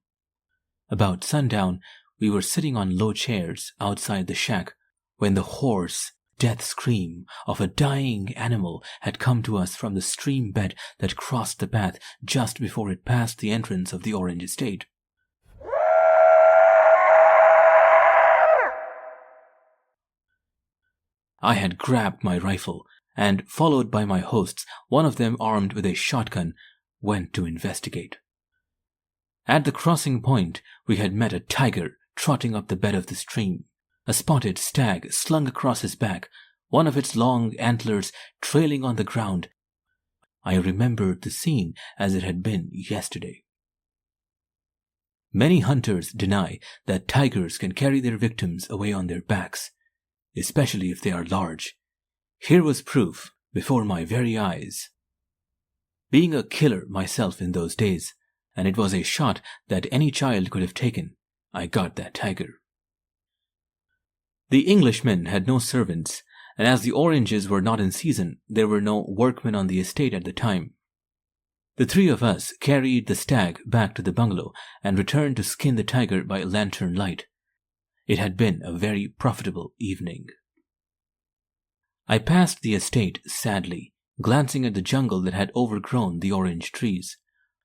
Speaker 1: About sundown, we were sitting on low chairs outside the shack when the hoarse death scream of a dying animal had come to us from the stream bed that crossed the path just before it passed the entrance of the orange estate. I had grabbed my rifle and, followed by my hosts, one of them armed with a shotgun, went to investigate. At the crossing point, we had met a tiger trotting up the bed of the stream, a spotted stag slung across his back, one of its long antlers trailing on the ground. I remembered the scene as it had been yesterday. Many hunters deny that tigers can carry their victims away on their backs, especially if they are large. Here was proof before my very eyes. Being a killer myself in those days, and it was a shot that any child could have taken, I got that tiger. The Englishmen had no servants, and as the oranges were not in season, there were no workmen on the estate at the time. The 3 of us carried the stag back to the bungalow and returned to skin the tiger by lantern light. It had been a very profitable evening. I passed the estate sadly, glancing at the jungle that had overgrown the orange trees,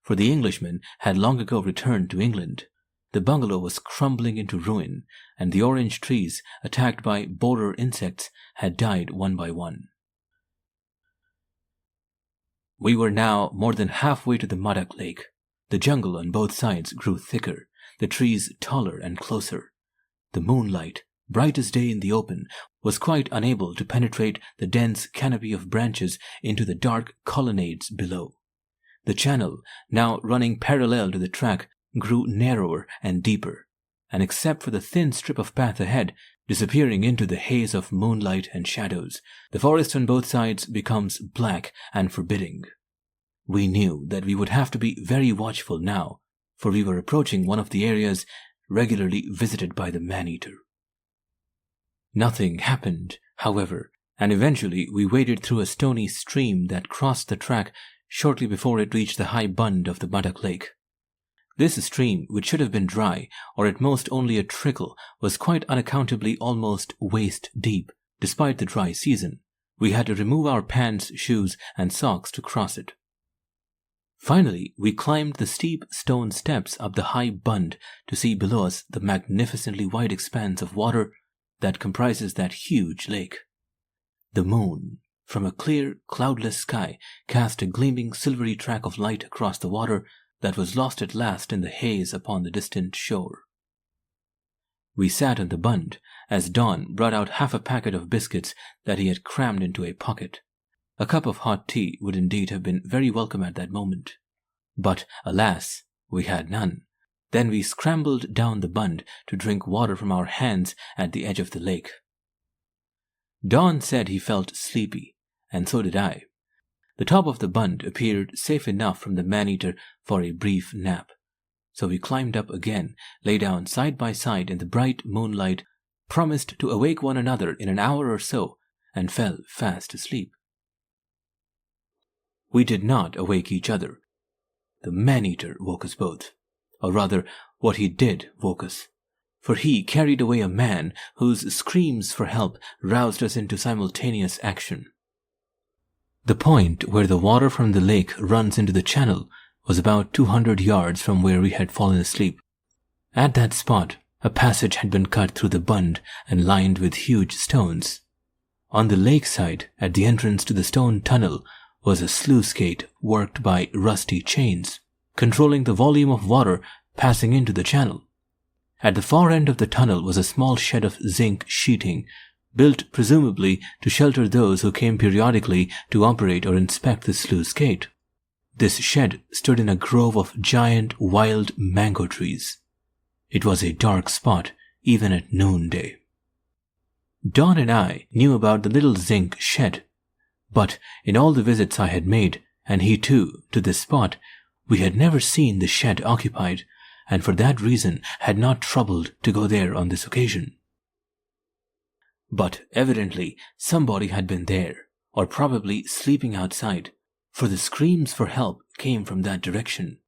Speaker 1: for the Englishmen had long ago returned to England. The bungalow was crumbling into ruin, and the orange trees, attacked by borer insects, had died one by one. We were now more than halfway to the Muddock Lake. The jungle on both sides grew thicker, the trees taller and closer. The moonlight, bright as day in the open, was quite unable to penetrate the dense canopy of branches into the dark colonnades below. The channel, now running parallel to the track, grew narrower and deeper, and except for the thin strip of path ahead, disappearing into the haze of moonlight and shadows, the forest on both sides becomes black and forbidding. We knew that we would have to be very watchful now, for we were approaching one of the areas regularly visited by the man-eater. Nothing happened, however, and eventually we waded through a stony stream that crossed the track shortly before it reached the high bund of the Muddock Lake. This stream, which should have been dry, or at most only a trickle, was quite unaccountably almost waist-deep, despite the dry season. We had to remove our pants, shoes, and socks to cross it. Finally, we climbed the steep stone steps up the high bund to see below us the magnificently wide expanse of water that comprises that huge lake. The moon, from a clear, cloudless sky, cast a gleaming silvery track of light across the water, that was lost at last in the haze upon the distant shore. We sat on the bund as Don brought out half a packet of biscuits that he had crammed into a pocket. A cup of hot tea would indeed have been very welcome at that moment. But, alas, we had none. Then we scrambled down the bund to drink water from our hands at the edge of the lake. Don said he felt sleepy, and so did I. The top of the bund appeared safe enough from the man-eater for a brief nap. So we climbed up again, lay down side by side in the bright moonlight, promised to awake one another in an hour or so, and fell fast asleep. We did not awake each other. The man-eater woke us both. Or rather, what he did woke us. For he carried away a man whose screams for help roused us into simultaneous action. The point where the water from the lake runs into the channel was about 200 yards from where we had fallen asleep. At that spot, a passage had been cut through the bund and lined with huge stones. On the lakeside, at the entrance to the stone tunnel, was a sluice gate worked by rusty chains, controlling the volume of water passing into the channel. At the far end of the tunnel was a small shed of zinc sheeting, built presumably to shelter those who came periodically to operate or inspect the sluice gate. This shed stood in a grove of giant wild mango trees. It was a dark spot, even at noonday. Don and I knew about the little zinc shed, but in all the visits I had made, and he too, to this spot, we had never seen the shed occupied, and for that reason had not troubled to go there on this occasion. But evidently somebody had been there, or probably sleeping outside, for the screams for help came from that direction.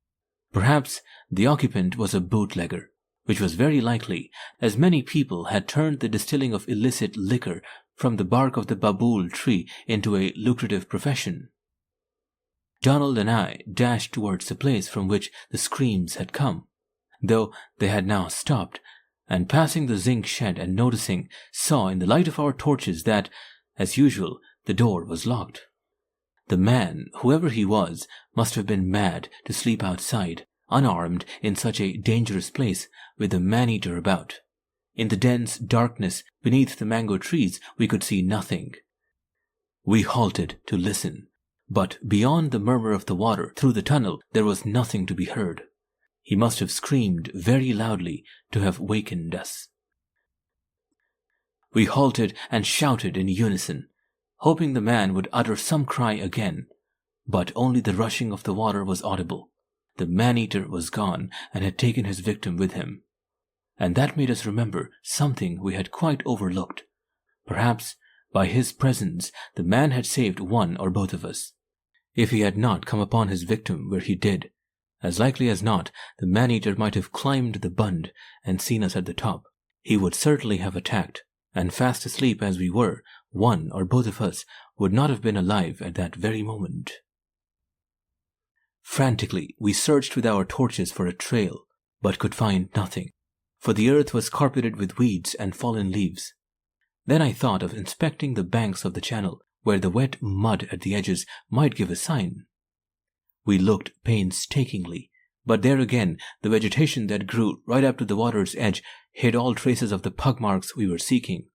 Speaker 1: Perhaps the occupant was a bootlegger, which was very likely, as many people had turned the distilling of illicit liquor from the bark of the babool tree into a lucrative profession. Donald and I dashed towards the place from which the screams had come, though they had now stopped, and passing the zinc shed and noticing, saw in the light of our torches that, as usual, the door was locked. The man, whoever he was, must have been mad to sleep outside, unarmed in such a dangerous place with the man-eater about. In the dense darkness beneath the mango trees we could see nothing. We halted to listen, but beyond the murmur of the water through the tunnel there was nothing to be heard. He must have screamed very loudly to have wakened us. We halted and shouted in unison, hoping the man would utter some cry again, but only the rushing of the water was audible. The man-eater was gone and had taken his victim with him. And that made us remember something we had quite overlooked. Perhaps, by his presence, the man had saved one or both of us. If he had not come upon his victim where he did, as likely as not, the man-eater might have climbed the bund and seen us at the top. He would certainly have attacked, and fast asleep as we were, one or both of us would not have been alive at that very moment. Frantically, we searched with our torches for a trail, but could find nothing, for the earth was carpeted with weeds and fallen leaves. Then I thought of inspecting the banks of the channel, where the wet mud at the edges might give a sign. We looked painstakingly, but there again the vegetation that grew right up to the water's edge hid all traces of the pug marks we were seeking.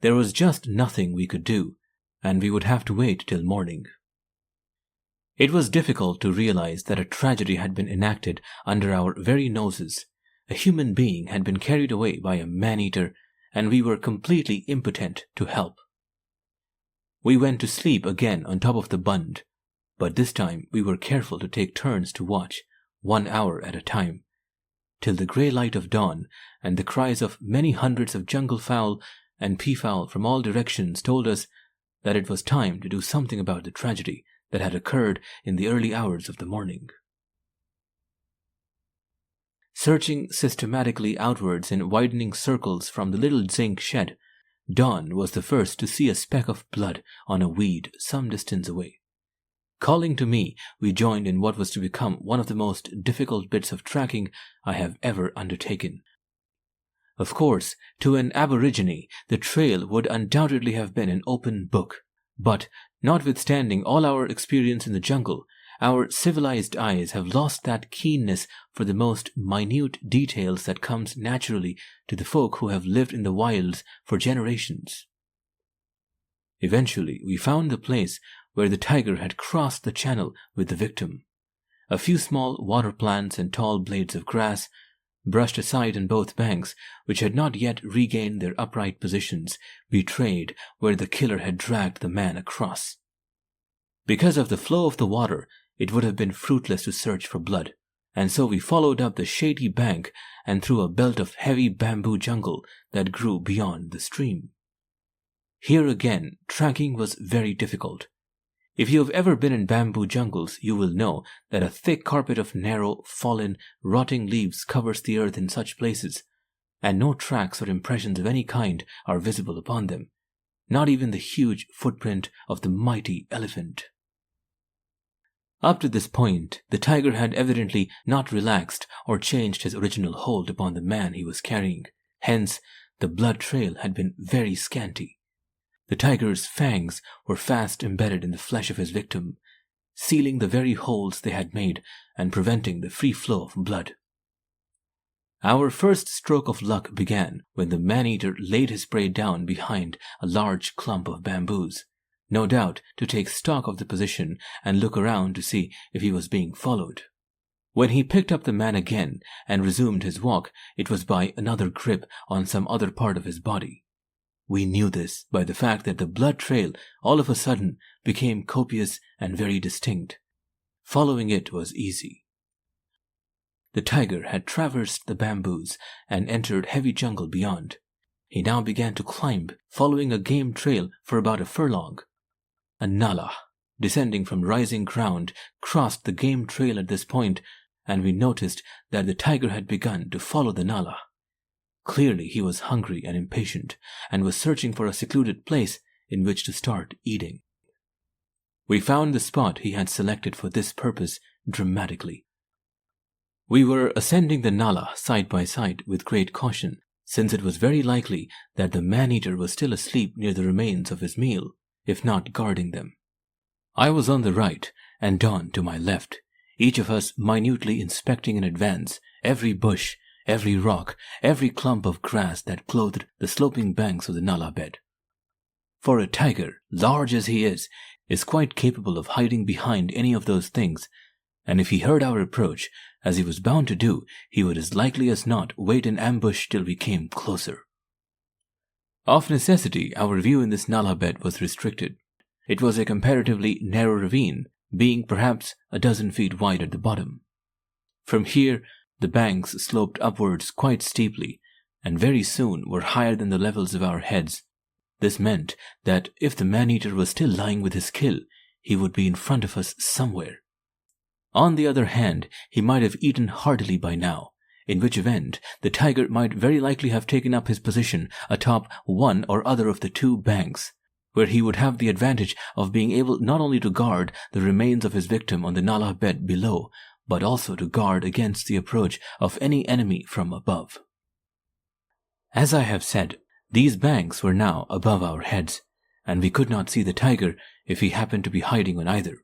Speaker 1: There was just nothing we could do, and we would have to wait till morning. It was difficult to realize that a tragedy had been enacted under our very noses. A human being had been carried away by a man-eater, and we were completely impotent to help. We went to sleep again on top of the bund, but this time we were careful to take turns to watch, 1 hour at a time, till the grey light of dawn and the cries of many hundreds of jungle fowl and peafowl from all directions told us that it was time to do something about the tragedy that had occurred in the early hours of the morning. Searching systematically outwards in widening circles from the little zinc shed, Don was the first to see a speck of blood on a weed some distance away. Calling to me, we joined in what was to become one of the most difficult bits of tracking I have ever undertaken. Of course, to an aborigine, the trail would undoubtedly have been an open book, but notwithstanding all our experience in the jungle, Our civilized eyes have lost that keenness for the most minute details that comes naturally to the folk who have lived in the wilds for generations. Eventually, we found the place where the tiger had crossed the channel with the victim. A few small water plants and tall blades of grass, brushed aside on both banks, which had not yet regained their upright positions, betrayed where the killer had dragged the man across. Because of the flow of the water, it would have been fruitless to search for blood, and so we followed up the shady bank and through a belt of heavy bamboo jungle that grew beyond the stream. Here again, tracking was very difficult. If you have ever been in bamboo jungles, you will know that a thick carpet of narrow, fallen, rotting leaves covers the earth in such places, and no tracks or impressions of any kind are visible upon them, not even the huge footprint of the mighty elephant. Up to this point, the tiger had evidently not relaxed or changed his original hold upon the man he was carrying. Hence, the blood trail had been very scanty. The tiger's fangs were fast embedded in the flesh of his victim, sealing the very holes they had made and preventing the free flow of blood. Our first stroke of luck began when the man-eater laid his prey down behind a large clump of bamboos, no doubt to take stock of the position and look around to see if he was being followed. When he picked up the man again and resumed his walk, it was by another grip on some other part of his body. We knew this by the fact that the blood trail all of a sudden became copious and very distinct. Following it was easy. The tiger had traversed the bamboos and entered heavy jungle beyond. He now began to climb, following a game trail for about a furlong. A nala, descending from rising ground, crossed the game trail at this point, and we noticed that the tiger had begun to follow the nala. Clearly he was hungry and impatient, and was searching for a secluded place in which to start eating. We found the spot he had selected for this purpose dramatically. We were ascending the nala side by side with great caution, since it was very likely that the man-eater was still asleep near the remains of his meal, if not guarding them. I was on the right, and Don to my left, each of us minutely inspecting in advance every bush, every rock, every clump of grass that clothed the sloping banks of the nala bed. For a tiger, large as he is quite capable of hiding behind any of those things, and if he heard our approach, as he was bound to do, he would as likely as not wait in ambush till we came closer. Of necessity, our view in this nala bed was restricted. It was a comparatively narrow ravine, being perhaps a dozen feet wide at the bottom. From here, the banks sloped upwards quite steeply, and very soon were higher than the levels of our heads. This meant that if the man-eater was still lying with his kill, he would be in front of us somewhere. On the other hand, he might have eaten heartily by now, in which event the tiger might very likely have taken up his position atop one or other of the two banks, where he would have the advantage of being able not only to guard the remains of his victim on the nala bed below, but also to guard against the approach of any enemy from above. As I have said, these banks were now above our heads, and we could not see the tiger if he happened to be hiding on either.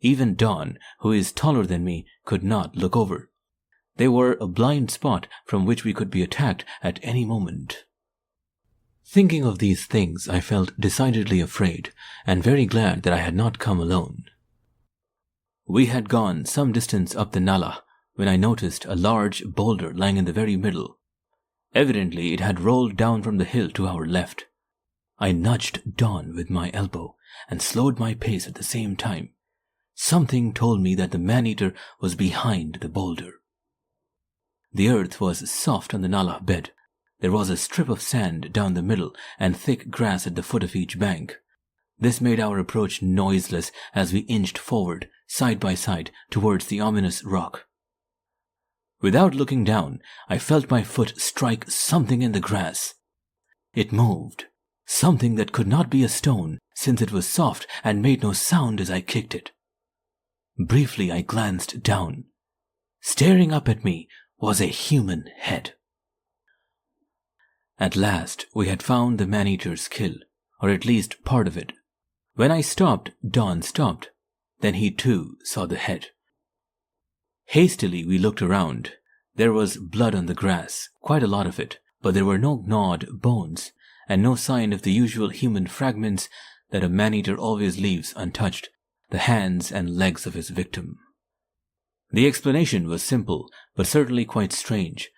Speaker 1: Even Don, who is taller than me, could not look over. They were a blind spot from which we could be attacked at any moment. Thinking of these things, I felt decidedly afraid, and very glad that I had not come alone. We had gone some distance up the nala when I noticed a large boulder lying in the very middle. Evidently it had rolled down from the hill to our left. I nudged Don with my elbow and slowed my pace at the same time. Something told me that the man-eater was behind the boulder. The earth was soft on the nala bed. There was a strip of sand down the middle and thick grass at the foot of each bank. This made our approach noiseless as we inched forward, side by side, towards the ominous rock. Without looking down, I felt my foot strike something in the grass. It moved, something that could not be a stone, since it was soft and made no sound as I kicked it. Briefly I glanced down. Staring up at me was a human head. At last we had found the man-eater's kill, or at least part of it. When I stopped, Don stopped. Then he too saw the head. Hastily we looked around. There was blood on the grass, quite a lot of it, but there were no gnawed bones, and no sign of the usual human fragments that a man-eater always leaves untouched, the hands and legs of his victim. The explanation was simple, but certainly quite strange.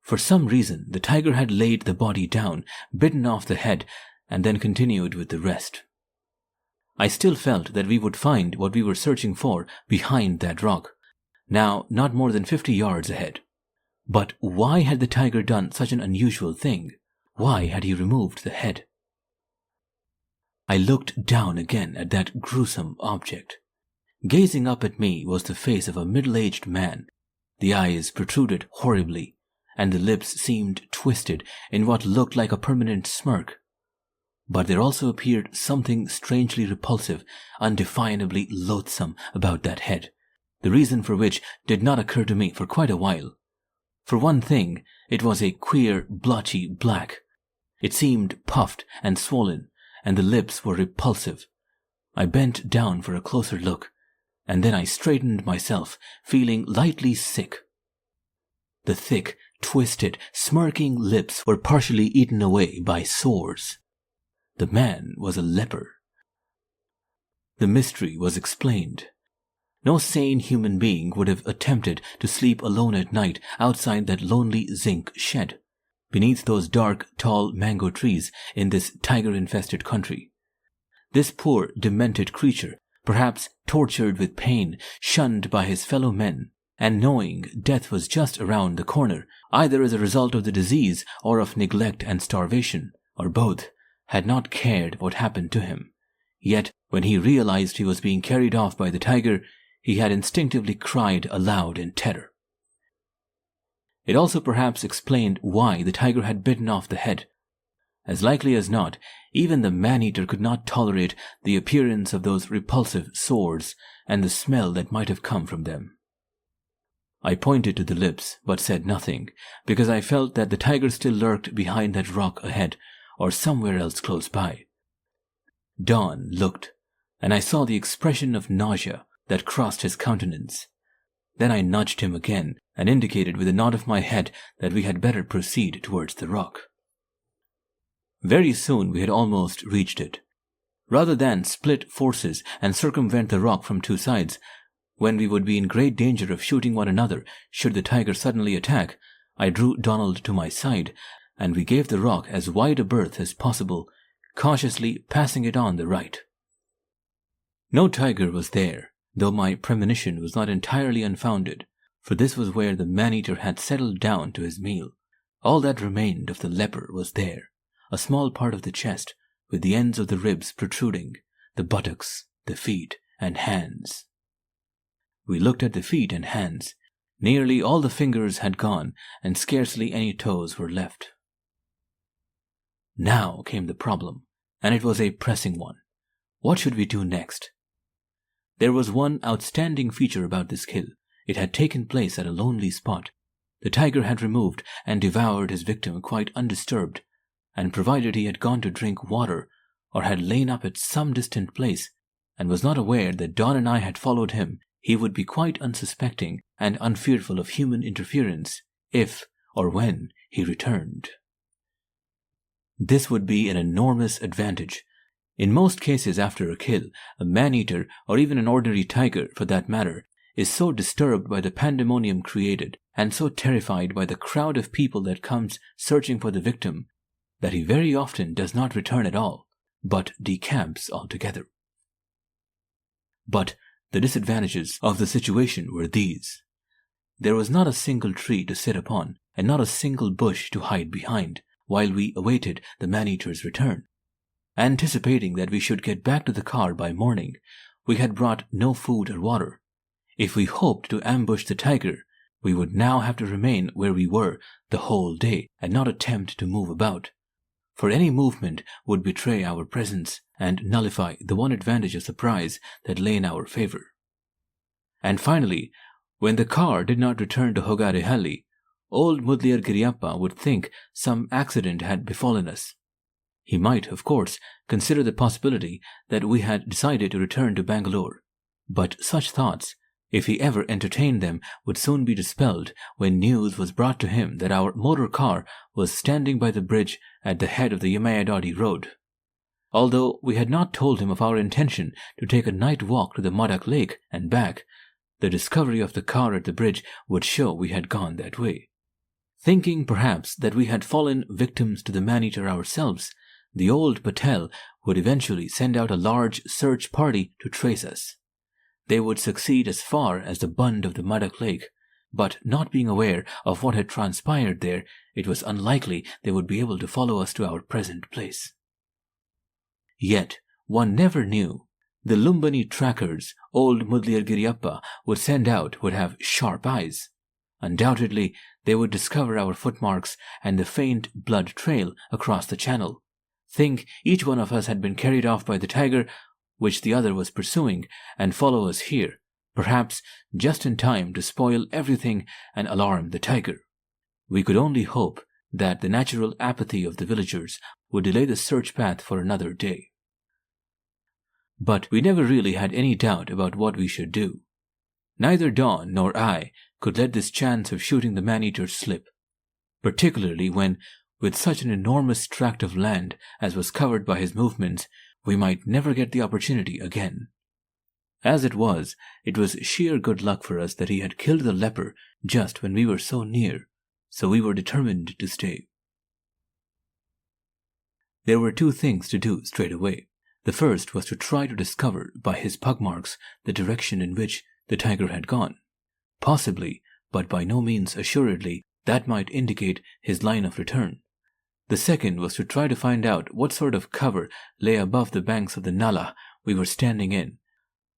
Speaker 1: For some reason, the tiger had laid the body down, bitten off the head, and then continued with the rest. I still felt that we would find what we were searching for behind that rock, now not more than 50 yards ahead. But why had the tiger done such an unusual thing? Why had he removed the head? I looked down again at that gruesome object. Gazing up at me was the face of a middle-aged man. The eyes protruded horribly, and the lips seemed twisted in what looked like a permanent smirk. But there also appeared something strangely repulsive, undefinably loathsome about that head, the reason for which did not occur to me for quite a while. For one thing, it was a queer, blotchy black. It seemed puffed and swollen, and the lips were repulsive. I bent down for a closer look, and then I straightened myself, feeling lightly sick. The thick, twisted, smirking lips were partially eaten away by sores. The man was a leper. The mystery was explained. No sane human being would have attempted to sleep alone at night outside that lonely zinc shed, beneath those dark, tall mango trees in this tiger-infested country. This poor, demented creature, perhaps tortured with pain, shunned by his fellow men, and knowing death was just around the corner, either as a result of the disease or of neglect and starvation, or both, had not cared what happened to him. Yet, when he realized he was being carried off by the tiger, he had instinctively cried aloud in terror. It also perhaps explained why the tiger had bitten off the head. As likely as not, even the man-eater could not tolerate the appearance of those repulsive sores and the smell that might have come from them. I pointed to the lips, but said nothing, because I felt that the tiger still lurked behind that rock ahead, or somewhere else close by. Don looked, and I saw the expression of nausea that crossed his countenance. Then I nudged him again, and indicated with a nod of my head that we had better proceed towards the rock. Very soon we had almost reached it. Rather than split forces and circumvent the rock from two sides, when we would be in great danger of shooting one another should the tiger suddenly attack, I drew Donald to my side, and we gave the rock as wide a berth as possible, cautiously passing it on the right. No tiger was there, though my premonition was not entirely unfounded, for this was where the man-eater had settled down to his meal. All that remained of the leper was there, a small part of the chest, with the ends of the ribs protruding, the buttocks, the feet, and hands. We looked at the feet and hands. Nearly all the fingers had gone, and scarcely any toes were left. Now came the problem, and it was a pressing one. What should we do next? There was one outstanding feature about this kill. It had taken place at a lonely spot. The tiger had removed and devoured his victim quite undisturbed, and provided he had gone to drink water or had lain up at some distant place and was not aware that Don and I had followed him, he would be quite unsuspecting and unfearful of human interference if or when he returned. This would be an enormous advantage. In most cases after a kill, a man-eater, or even an ordinary tiger for that matter, is so disturbed by the pandemonium created and so terrified by the crowd of people that comes searching for the victim that he very often does not return at all, but decamps altogether. But the disadvantages of the situation were these. There was not a single tree to sit upon, and not a single bush to hide behind, while we awaited the man-eater's return. Anticipating that we should get back to the car by morning, we had brought no food or water. If we hoped to ambush the tiger, we would now have to remain where we were the whole day and not attempt to move about, for any movement would betray our presence and nullify the one advantage of surprise that lay in our favor. And finally, when the car did not return to Hogar, old Mudliar Giryappa would think some accident had befallen us. He might, of course, consider the possibility that we had decided to return to Bangalore. But such thoughts, if he ever entertained them, would soon be dispelled when news was brought to him that our motor car was standing by the bridge at the head of the Yamayadadi road. Although we had not told him of our intention to take a night walk to the Madak Lake and back, the discovery of the car at the bridge would show we had gone that way. Thinking perhaps that we had fallen victims to the man-eater ourselves, the old Patel would eventually send out a large search party to trace us. They would succeed as far as the bund of the Madak Lake, but not being aware of what had transpired there, it was unlikely they would be able to follow us to our present place. Yet, one never knew. The Lumbani trackers old Mudliyargiriyappa would send out would have sharp eyes. Undoubtedly, they would discover our footmarks and the faint blood trail across the channel. Think each one of us had been carried off by the tiger which the other was pursuing, and follow us here, perhaps just in time to spoil everything and alarm the tiger. We could only hope that the natural apathy of the villagers would delay the search path for another day. But we never really had any doubt about what we should do. Neither Don nor I could let this chance of shooting the man-eater slip, particularly when, with such an enormous tract of land as was covered by his movements, we might never get the opportunity again. As it was sheer good luck for us that he had killed the leper just when we were so near, so we were determined to stay. There were two things to do straight away. The first was to try to discover by his pug marks the direction in which the tiger had gone. Possibly, but by no means assuredly, that might indicate his line of return. The second was to try to find out what sort of cover lay above the banks of the Nala we were standing in.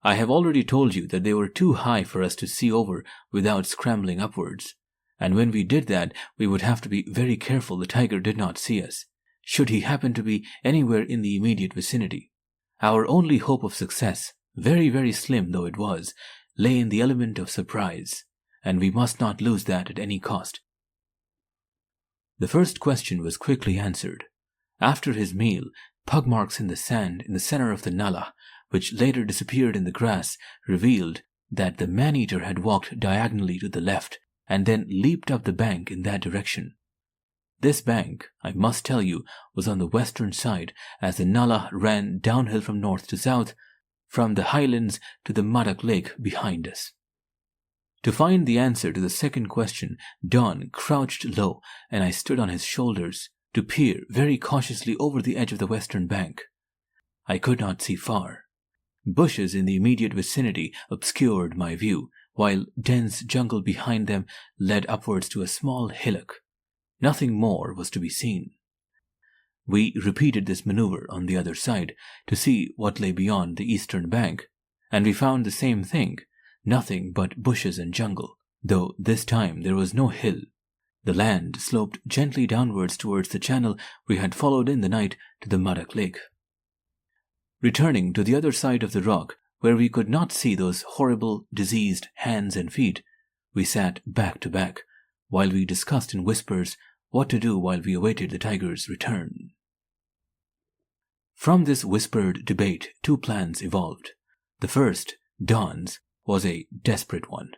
Speaker 1: I have already told you that they were too high for us to see over without scrambling upwards, and when we did that, we would have to be very careful the tiger did not see us, should he happen to be anywhere in the immediate vicinity. Our only hope of success, very, very slim though it was, lay in the element of surprise, and we must not lose that at any cost. The first question was quickly answered. After his meal, pug marks in the sand in the center of the Nala, which later disappeared in the grass, revealed that the man-eater had walked diagonally to the left and then leaped up the bank in that direction. This bank, I must tell you, was on the western side, as the Nala ran downhill from north to south, from the highlands to the Madak Lake behind us. To find the answer to the second question, Don crouched low, and I stood on his shoulders to peer very cautiously over the edge of the western bank. I could not see far. Bushes in the immediate vicinity obscured my view, while dense jungle behind them led upwards to a small hillock. Nothing more was to be seen. We repeated this maneuver on the other side to see what lay beyond the eastern bank, and we found the same thing, nothing but bushes and jungle, though this time there was no hill. The land sloped gently downwards towards the channel we had followed in the night to the Madak Lake. Returning to the other side of the rock, where we could not see those horrible, diseased hands and feet, we sat back to back, while we discussed in whispers what to do while we awaited the tiger's return. From this whispered debate, two plans evolved. The first, Don's, was a desperate one.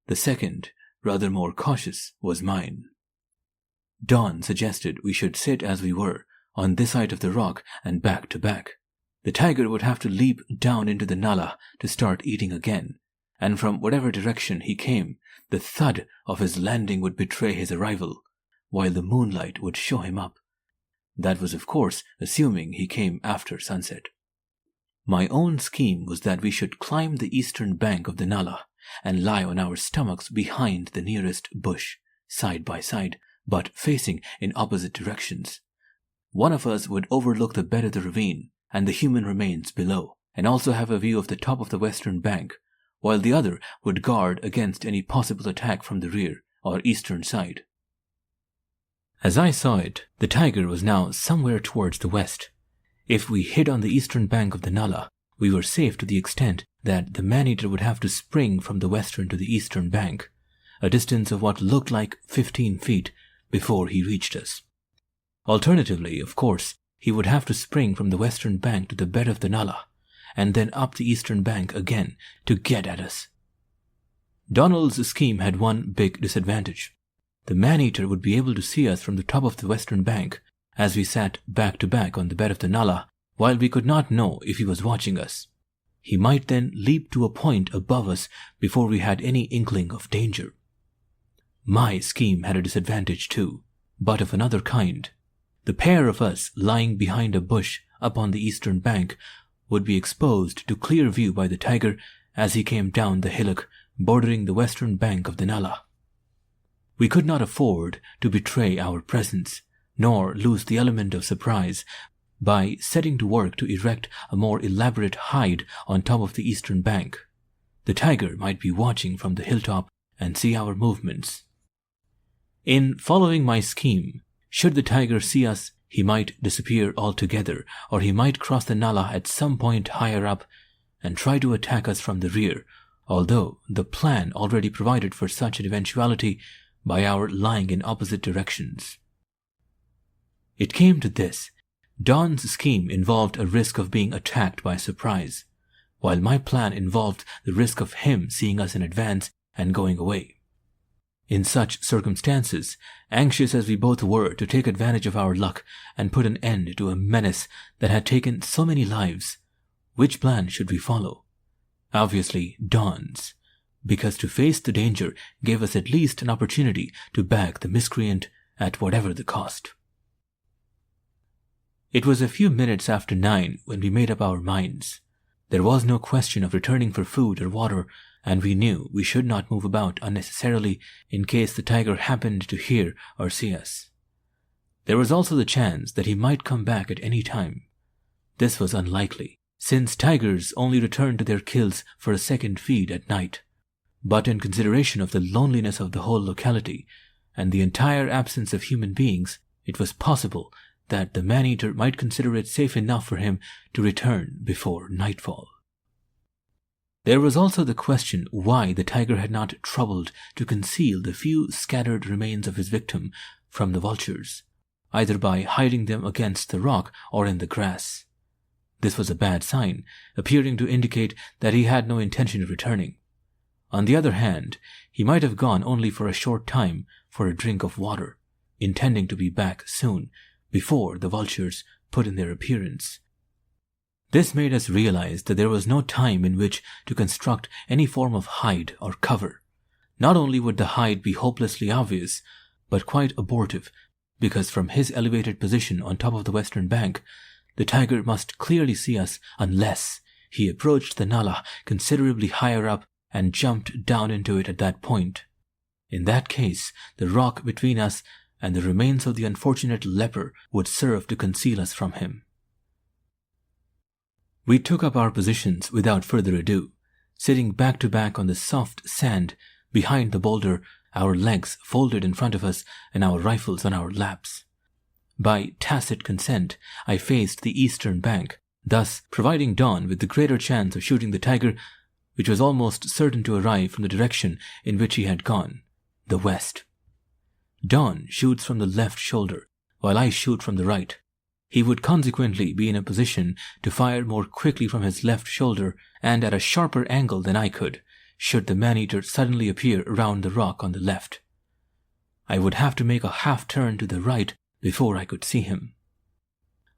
Speaker 1: The second, rather more cautious, was mine. Don suggested we should sit as we were, on this side of the rock and back to back. The tiger would have to leap down into the Nala to start eating again, and from whatever direction he came, the thud of his landing would betray his arrival, while the moonlight would show him up. That was, of course, assuming he came after sunset. My own scheme was that we should climb the eastern bank of the Nala and lie on our stomachs behind the nearest bush, side by side, but facing in opposite directions. One of us would overlook the bed of the ravine and the human remains below, and also have a view of the top of the western bank, while the other would guard against any possible attack from the rear or eastern side. As I saw it, the tiger was now somewhere towards the west. If we hid on the eastern bank of the Nala, we were safe to the extent that the man-eater would have to spring from the western to the eastern bank, a distance of what looked like 15 feet before he reached us. Alternatively, of course, he would have to spring from the western bank to the bed of the Nala, and then up the eastern bank again to get at us. Donald's scheme had one big disadvantage. The man-eater would be able to see us from the top of the western bank as we sat back to back on the bed of the Nala, while we could not know if he was watching us. He might then leap to a point above us before we had any inkling of danger. My scheme had a disadvantage too, but of another kind. The pair of us lying behind a bush up on the eastern bank would be exposed to clear view by the tiger as he came down the hillock bordering the western bank of the Nala. We could not afford to betray our presence, nor lose the element of surprise by setting to work to erect a more elaborate hide on top of the eastern bank. The tiger might be watching from the hilltop and see our movements. In following my scheme, should the tiger see us, he might disappear altogether, or he might cross the Nala at some point higher up and try to attack us from the rear, although the plan already provided for such an eventuality by our lying in opposite directions. It came to this. Don's scheme involved a risk of being attacked by surprise, while my plan involved the risk of him seeing us in advance and going away. In such circumstances, anxious as we both were to take advantage of our luck and put an end to a menace that had taken so many lives, which plan should we follow? Obviously, Don's, because to face the danger gave us at least an opportunity to bag the miscreant at whatever the cost. It was a few minutes after 9 when we made up our minds. There was no question of returning for food or water, and we knew we should not move about unnecessarily in case the tiger happened to hear or see us. There was also the chance that he might come back at any time. This was unlikely, since tigers only return to their kills for a second feed at night. But in consideration of the loneliness of the whole locality and the entire absence of human beings, it was possible that the man-eater might consider it safe enough for him to return before nightfall. There was also the question why the tiger had not troubled to conceal the few scattered remains of his victim from the vultures, either by hiding them against the rock or in the grass. This was a bad sign, appearing to indicate that he had no intention of returning. On the other hand, he might have gone only for a short time for a drink of water, intending to be back soon, before the vultures put in their appearance. This made us realize that there was no time in which to construct any form of hide or cover. Not only would the hide be hopelessly obvious, but quite abortive, because from his elevated position on top of the western bank, the tiger must clearly see us unless he approached the Nala considerably higher up and jumped down into it at that point. In that case, the rock between us and the remains of the unfortunate leper would serve to conceal us from him. We took up our positions without further ado, sitting back to back on the soft sand behind the boulder, our legs folded in front of us and our rifles on our laps. By tacit consent, I faced the eastern bank, thus providing Don with the greater chance of shooting the tiger, which was almost certain to arrive from the direction in which he had gone, the west. Don shoots from the left shoulder, while I shoot from the right. He would consequently be in a position to fire more quickly from his left shoulder and at a sharper angle than I could, should the man-eater suddenly appear around the rock on the left. I would have to make a half-turn to the right before I could see him.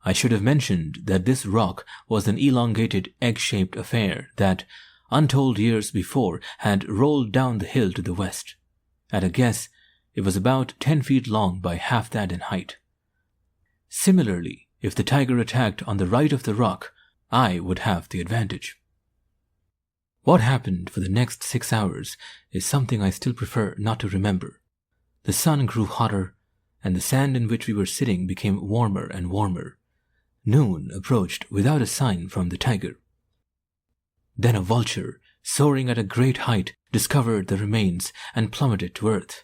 Speaker 1: I should have mentioned that this rock was an elongated egg-shaped affair that, untold years before, had rolled down the hill to the west. At a guess, it was about 10 feet long by half that in height. Similarly, if the tiger attacked on the right of the rock, I would have the advantage. What happened for the next 6 hours is something I still prefer not to remember. The sun grew hotter, and the sand in which we were sitting became warmer and warmer. Noon approached without a sign from the tiger. Then a vulture, soaring at a great height, discovered the remains and plummeted to earth.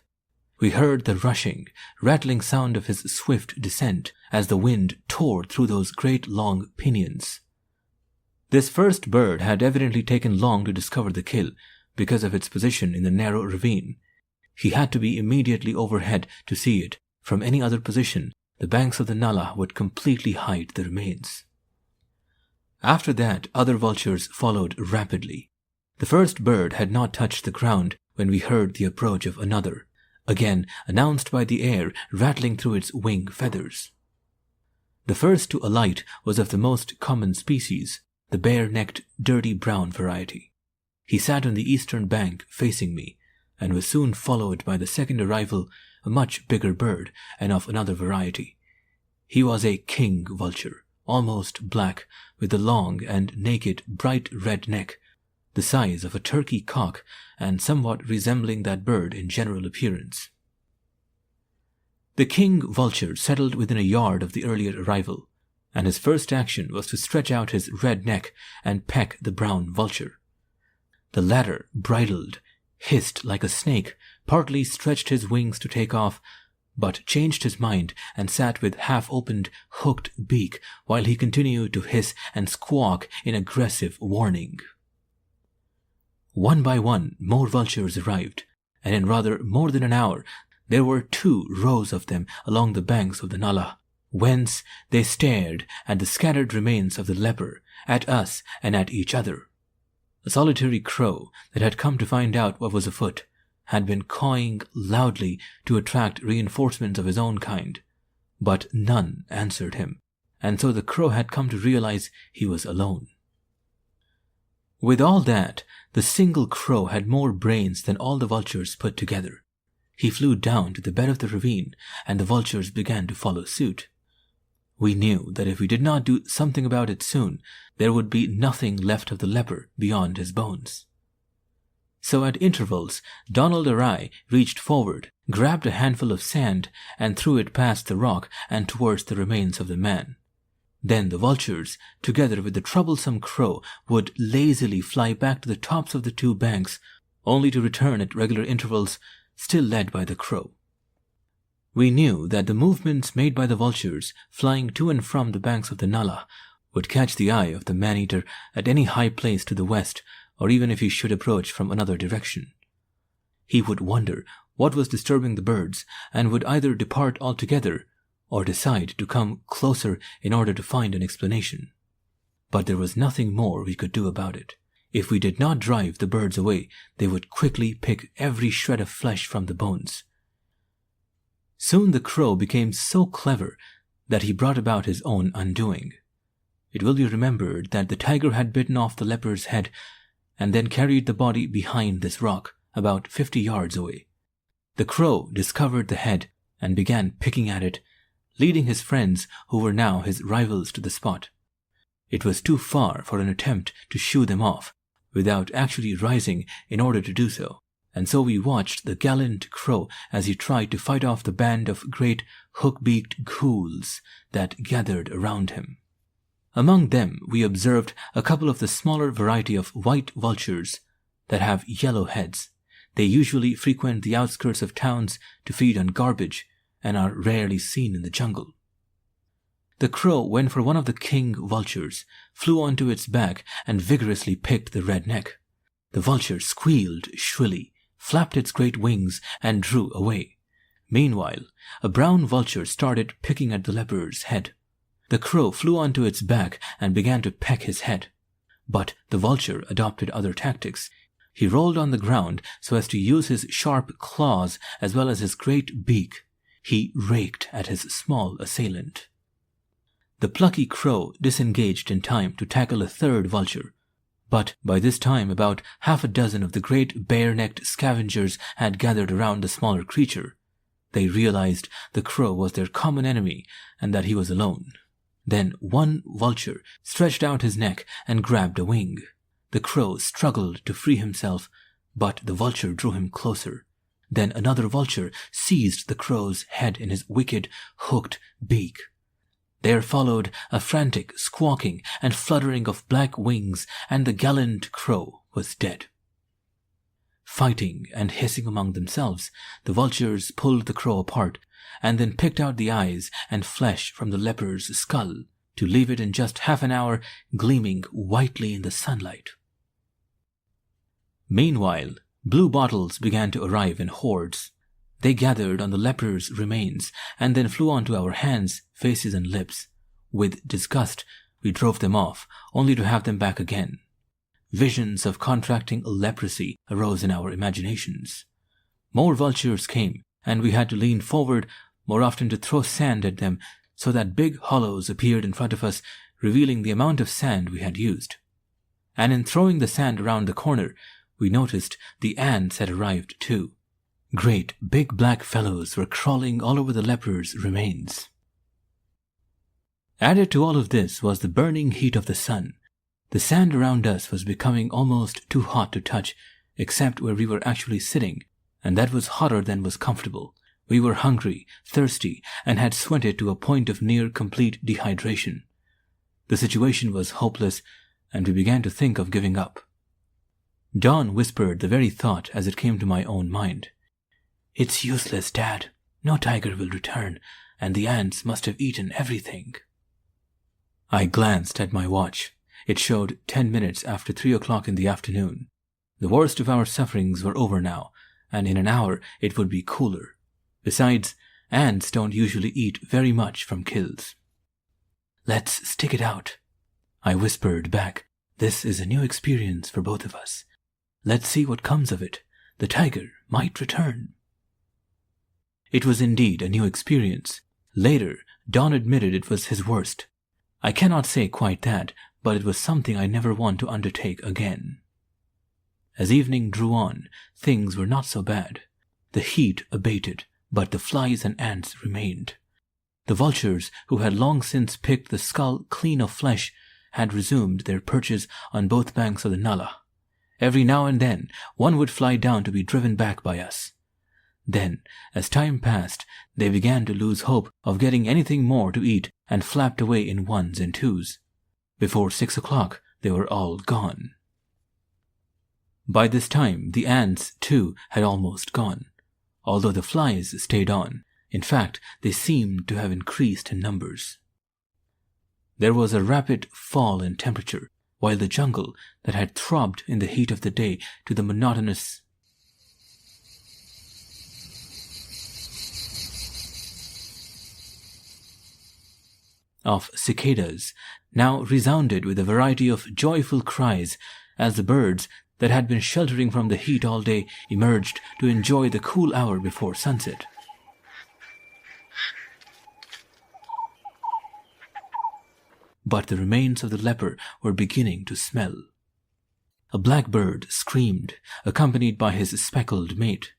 Speaker 1: We heard the rushing, rattling sound of his swift descent as the wind tore through those great long pinions. This first bird had evidently taken long to discover the kill because of its position in the narrow ravine. He had to be immediately overhead to see it. From any other position, the banks of the Nala would completely hide the remains. After that, other vultures followed rapidly. The first bird had not touched the ground when we heard the approach of another, again announced by the air rattling through its wing feathers. The first to alight was of the most common species, the bare-necked, dirty brown variety. He sat on the eastern bank facing me, and was soon followed by the second arrival, a much bigger bird and of another variety. He was a king vulture, almost black, with a long and naked bright red neck, the size of a turkey cock and somewhat resembling that bird in general appearance. The king vulture settled within a yard of the earlier arrival, and his first action was to stretch out his red neck and peck the brown vulture. The latter bridled, hissed like a snake, partly stretched his wings to take off, but changed his mind and sat with half-opened, hooked beak while he continued to hiss and squawk in aggressive warning. One by one, more vultures arrived, and in rather more than an hour, there were 2 rows of them along the banks of the Nala, whence they stared at the scattered remains of the leper, at us and at each other. A solitary crow that had come to find out what was afoot had been cawing loudly to attract reinforcements of his own kind, but none answered him, and so the crow had come to realize he was alone. With all that, the single crow had more brains than all the vultures put together. He flew down to the bed of the ravine, and the vultures began to follow suit. We knew that if we did not do something about it soon, there would be nothing left of the leper beyond his bones. So at intervals, Donald or I reached forward, grabbed a handful of sand, and threw it past the rock and towards the remains of the man. Then the vultures, together with the troublesome crow, would lazily fly back to the tops of the 2 banks, only to return at regular intervals, still led by the crow. We knew that the movements made by the vultures flying to and from the banks of the Nala would catch the eye of the man-eater at any high place to the west, or even if he should approach from another direction. He would wonder what was disturbing the birds and would either depart altogether or decide to come closer in order to find an explanation. But there was nothing more we could do about it. If we did not drive the birds away, they would quickly pick every shred of flesh from the bones. Soon the crow became so clever that he brought about his own undoing. It will be remembered that the tiger had bitten off the leper's head and then carried the body behind this rock, about 50 yards away. The crow discovered the head and began picking at it, leading his friends, who were now his rivals, to the spot. It was too far for an attempt to shoo them off, without actually rising in order to do so, and so we watched the gallant crow as he tried to fight off the band of great hook-beaked ghouls that gathered around him. Among them we observed a couple of the smaller variety of white vultures that have yellow heads. They usually frequent the outskirts of towns to feed on garbage and are rarely seen in the jungle. The crow went for one of the king vultures, flew onto its back and vigorously picked the red neck. The vulture squealed shrilly, flapped its great wings and drew away. Meanwhile, a brown vulture started picking at the leper's head. The crow flew onto its back and began to peck his head. But the vulture adopted other tactics. He rolled on the ground so as to use his sharp claws as well as his great beak. He raked at his small assailant. The plucky crow disengaged in time to tackle a third vulture, but by this time about half a dozen of the great bare-necked scavengers had gathered around the smaller creature. They realized the crow was their common enemy and that he was alone. Then one vulture stretched out his neck and grabbed a wing. The crow struggled to free himself, but the vulture drew him closer. Then another vulture seized the crow's head in his wicked, hooked beak. There followed a frantic squawking and fluttering of black wings, and the gallant crow was dead. Fighting and hissing among themselves, the vultures pulled the crow apart, and then picked out the eyes and flesh from the leper's skull, to leave it in just half an hour gleaming whitely in the sunlight. Meanwhile, blue bottles began to arrive in hordes. They gathered on the leper's remains and then flew onto our hands, faces, and lips. With disgust, We drove them off, only to have them back again. Visions of contracting leprosy arose in our imaginations. More vultures came, and we had to lean forward more often to throw sand at them so that big hollows appeared in front of us, revealing the amount of sand we had used. And in throwing the sand around the corner, we noticed the ants had arrived too. Great big black fellows were crawling all over the leper's remains. Added to all of this was the burning heat of the sun. The sand around us was becoming almost too hot to touch, except where we were actually sitting, and that was hotter than was comfortable. We were hungry, thirsty, and had sweated to a point of near complete dehydration. The situation was hopeless, and we began to think of giving up. Dawn whispered the very thought as it came to my own mind. "It's useless, Dad. No tiger will return, and the ants must have eaten everything." I glanced at my watch. It showed 10 minutes after 3 o'clock in the afternoon. The worst of our sufferings were over now, and in an hour it would be cooler. Besides, ants don't usually eat very much from kills. "Let's stick it out," I whispered back. "This is a new experience for both of us. Let's see what comes of it. The tiger might return." It was indeed a new experience. Later, Don admitted it was his worst. I cannot say quite that, but it was something I never want to undertake again. As evening drew on, things were not so bad. The heat abated, but the flies and ants remained. The vultures, who had long since picked the skull clean of flesh, had resumed their perches on both banks of the Nala. Every now and then, one would fly down to be driven back by us. Then, as time passed, they began to lose hope of getting anything more to eat and flapped away in ones and twos. Before 6 o'clock, they were all gone. By this time, the ants, too, had almost gone, although the flies stayed on. In fact, they seemed to have increased in numbers. There was a rapid fall in temperature, while the jungle, that had throbbed in the heat of the day to the monotonous of cicadas, now resounded with a variety of joyful cries as the birds that had been sheltering from the heat all day emerged to enjoy the cool hour before sunset. But the remains of the leper were beginning to smell. A blackbird screamed, accompanied by his speckled mate.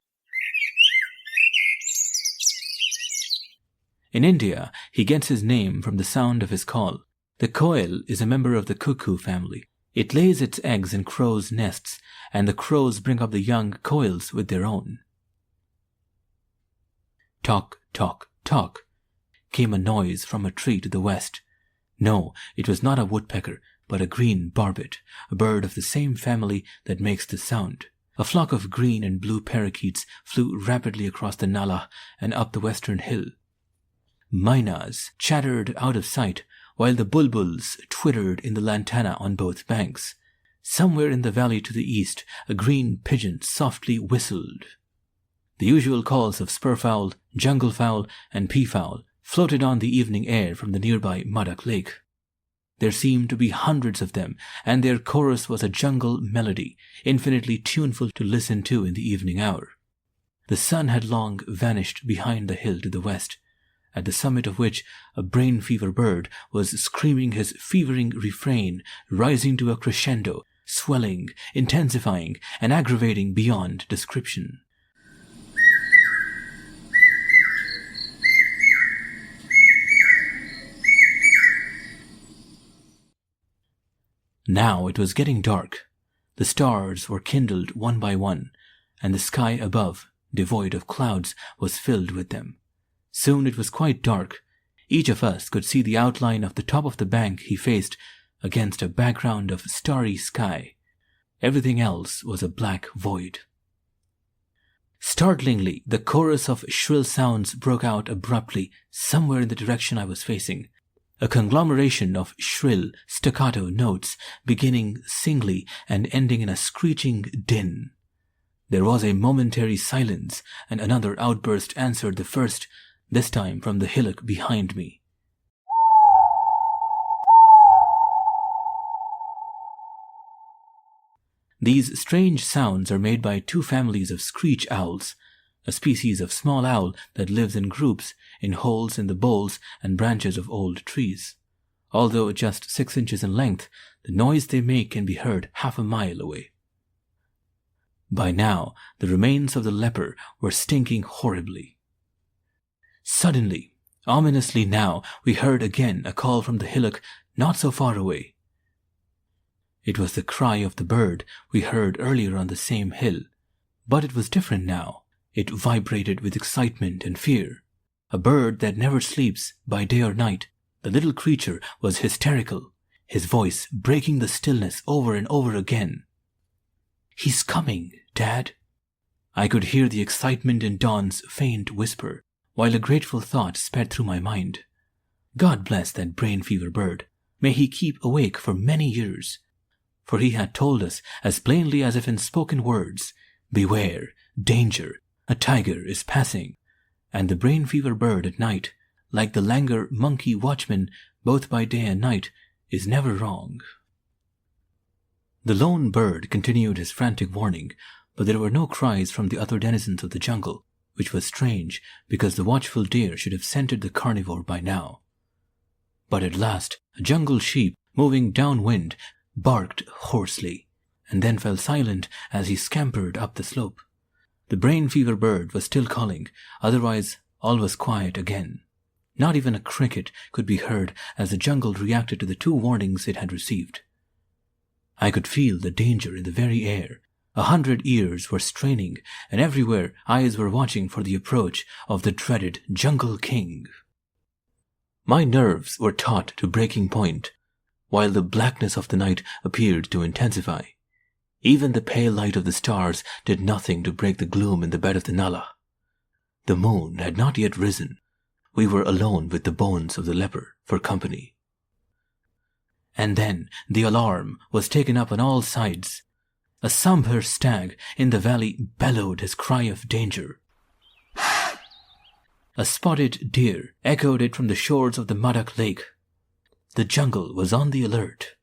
Speaker 1: In India, he gets his name from the sound of his call. The koel is a member of the cuckoo family. It lays its eggs in crows' nests, and the crows bring up the young koels with their own. Tock, tock, tock, came a noise from a tree to the west. No, it was not a woodpecker, but a green barbet, a bird of the same family that makes the sound. A flock of green and blue parakeets flew rapidly across the Nala and up the western hill. Mynas chattered out of sight, while the bulbuls twittered in the lantana on both banks. Somewhere in the valley to the east, a green pigeon softly whistled. The usual calls of spurfowl, jungle fowl, and peafowl floated on the evening air from the nearby Madak Lake. There seemed to be hundreds of them, and their chorus was a jungle melody, infinitely tuneful to listen to in the evening hour. The sun had long vanished behind the hill to the west, at the summit of which a brain fever bird was screaming his fevering refrain, rising to a crescendo, swelling, intensifying, and aggravating beyond description. Now it was getting dark. The stars were kindled one by one, and the sky above, devoid of clouds, was filled with them. Soon it was quite dark. Each of us could see the outline of the top of the bank he faced against a background of starry sky. Everything else was a black void. Startlingly, the chorus of shrill sounds broke out abruptly somewhere in the direction I was facing. A conglomeration of shrill, staccato notes, beginning singly and ending in a screeching din. There was a momentary silence, and another outburst answered the first, this time from the hillock behind me. These strange sounds are made by two families of screech owls, a species of small owl that lives in groups in holes in the boles and branches of old trees. Although just 6 inches in length, the noise they make can be heard half a mile away. By now, the remains of the leper were stinking horribly. Suddenly, ominously now, we heard again a call from the hillock not so far away. It was the cry of the bird we heard earlier on the same hill, but it was different now. It vibrated with excitement and fear. A bird that never sleeps by day or night, the little creature was hysterical, his voice breaking the stillness over and over again. "He's coming, Dad." I could hear the excitement in Don's faint whisper, while a grateful thought sped through my mind. God bless that brain fever bird. May he keep awake for many years. For he had told us as plainly as if in spoken words, "Beware, danger, a tiger is passing." And the brain fever bird at night, like the langur monkey watchman both by day and night, is never wrong. The lone bird continued his frantic warning, but there were no cries from the other denizens of the jungle, which was strange because the watchful deer should have scented the carnivore by now. But at last, a jungle sheep, moving downwind, barked hoarsely, and then fell silent as he scampered up the slope. The brain fever bird was still calling, otherwise all was quiet again. Not even a cricket could be heard as the jungle reacted to the 2 warnings it had received. I could feel the danger in the very air. 100 ears were straining, and everywhere eyes were watching for the approach of the dreaded Jungle King. My nerves were taut to breaking point, while the blackness of the night appeared to intensify. Even the pale light of the stars did nothing to break the gloom in the bed of the Nala. The moon had not yet risen. We were alone with the bones of the leper for company. And then the alarm was taken up on all sides. A somber stag in the valley bellowed his cry of danger. A spotted deer echoed it from the shores of the Madak Lake. The jungle was on the alert.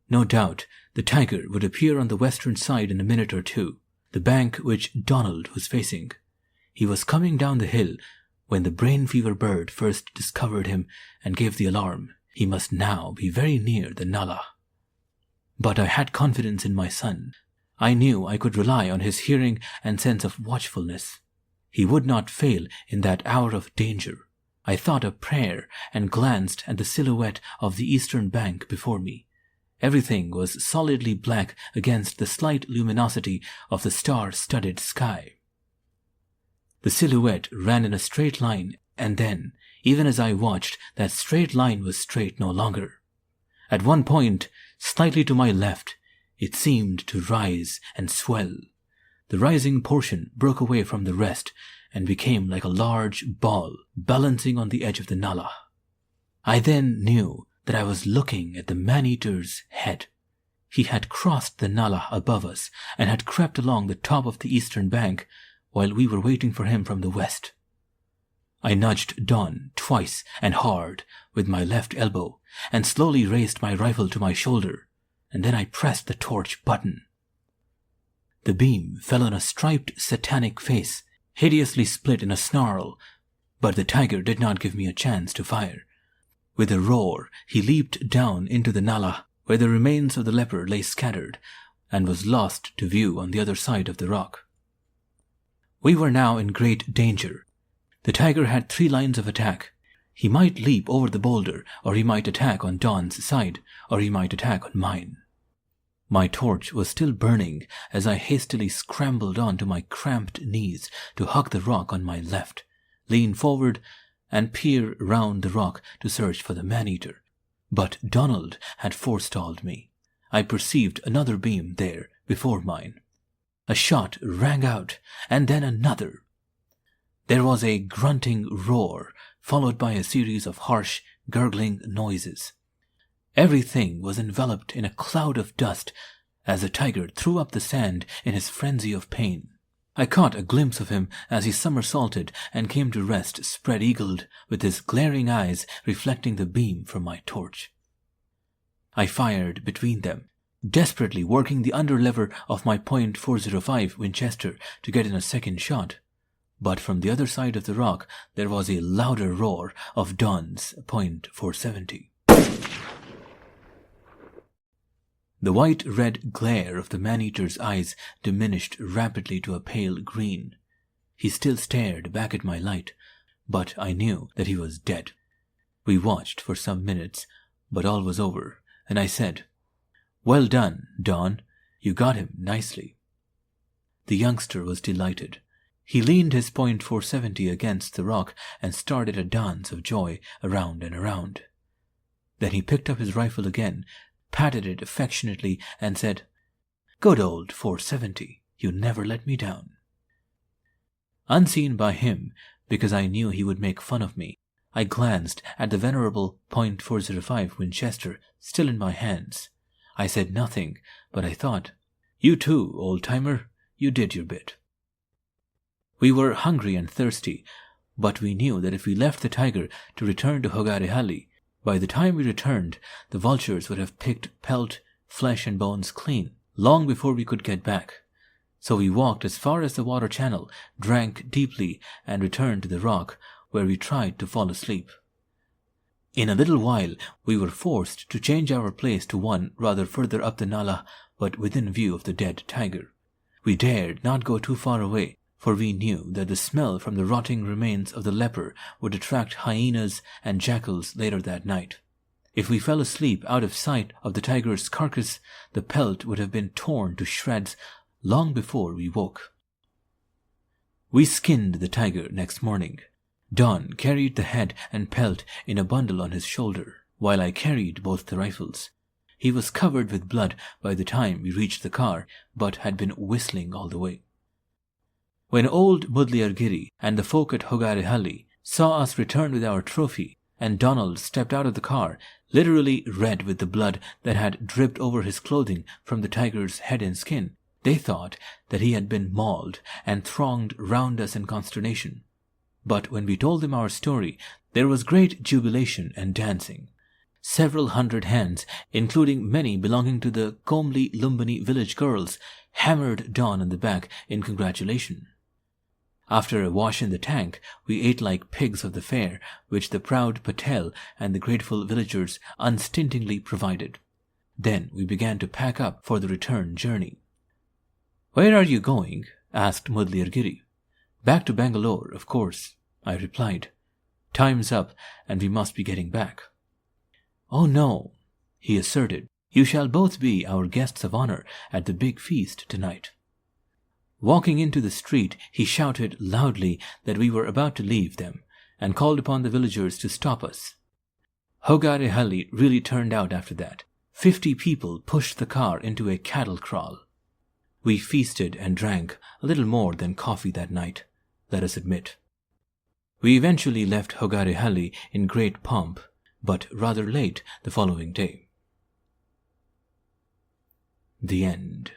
Speaker 1: No doubt, the tiger would appear on the western side in a minute or two, the bank which Donald was facing. He was coming down the hill when the brain fever bird first discovered him and gave the alarm. He must now be very near the Nala. But I had confidence in my son. I knew I could rely on his hearing and sense of watchfulness. He would not fail in that hour of danger. I thought a prayer and glanced at the silhouette of the eastern bank before me. Everything was solidly black against the slight luminosity of the star-studded sky. The silhouette ran in a straight line, and then, even as I watched, that straight line was straight no longer. At one point, slightly to my left, it seemed to rise and swell. The rising portion broke away from the rest and became like a large ball balancing on the edge of the Nala. I then knew that I was looking at the man-eater's head. He had crossed the Nala above us and had crept along the top of the eastern bank while we were waiting for him from the west. I nudged Don twice and hard with my left elbow and slowly raised my rifle to my shoulder, and then I pressed the torch button. The beam fell on a striped satanic face, hideously split in a snarl, but the tiger did not give me a chance to fire. With a roar, he leaped down into the Nala, where the remains of the leper lay scattered, and was lost to view on the other side of the rock. We were now in great danger. The tiger had 3 lines of attack. He might leap over the boulder, or he might attack on Don's side, or he might attack on mine. My torch was still burning as I hastily scrambled onto my cramped knees to hug the rock on my left, lean forward, and peer round the rock to search for the man-eater. But Donald had forestalled me. I perceived another beam there before mine. A shot rang out, and then another. There was a grunting roar, followed by a series of harsh, gurgling noises. Everything was enveloped in a cloud of dust as the tiger threw up the sand in his frenzy of pain. I caught a glimpse of him as he somersaulted and came to rest spread-eagled, with his glaring eyes reflecting the beam from my torch. I fired between them. desperately working the under lever of my .405 Winchester to get in a second shot. But from the other side of the rock there was a louder roar of Don's .470. The white-red glare of the man-eater's eyes diminished rapidly to a pale green. He still stared back at my light, but I knew that he was dead. We watched for some minutes, but all was over, and I said, "Well done, Don. You got him nicely." The youngster was delighted. He leaned his .470 against the rock and started a dance of joy around and around. Then he picked up his rifle again, patted it affectionately, and said, "Good old .470, you never let me down." Unseen by him, because I knew he would make fun of me, I glanced at the venerable .405 Winchester still in my hands. I said nothing, but I thought, "You too, old-timer, you did your bit." We were hungry and thirsty, but we knew that if we left the tiger to return to Hogar Khan, by the time we returned, the vultures would have picked pelt, flesh and bones clean, long before we could get back. So we walked as far as the water channel, drank deeply, and returned to the rock, where we tried to fall asleep. In a little while, we were forced to change our place to one rather further up the Nala, but within view of the dead tiger. We dared not go too far away, for we knew that the smell from the rotting remains of the leper would attract hyenas and jackals later that night. If we fell asleep out of sight of the tiger's carcass, the pelt would have been torn to shreds long before we woke. We skinned the tiger next morning. Don carried the head and pelt in a bundle on his shoulder, while I carried both the rifles. He was covered with blood by the time we reached the car, but had been whistling all the way. When old Mudliargiri and the folk at Hogar Khan saw us return with our trophy, and Donald stepped out of the car, literally red with the blood that had dripped over his clothing from the tiger's head and skin, they thought that he had been mauled and thronged round us in consternation. But when we told them our story, there was great jubilation and dancing. Several hundred hands, including many belonging to the Komli Lumbini village girls, hammered Don on the back in congratulation. After a wash in the tank, we ate like pigs of the fare, which the proud Patel and the grateful villagers unstintingly provided. Then we began to pack up for the return journey. "Where are you going?" asked Mudliargiri. "Back to Bangalore, of course," I replied. "Time's up, and we must be getting back." "Oh no," he asserted. "You shall both be our guests of honor at the big feast tonight." Walking into the street, he shouted loudly that we were about to leave them, and called upon the villagers to stop us. Hogar Khan really turned out after that. 50 people pushed the car into a cattle kraal. We feasted and drank a little more than coffee that night, let us admit. We eventually left Hogar Khan in great pomp, but rather late the following day. The end.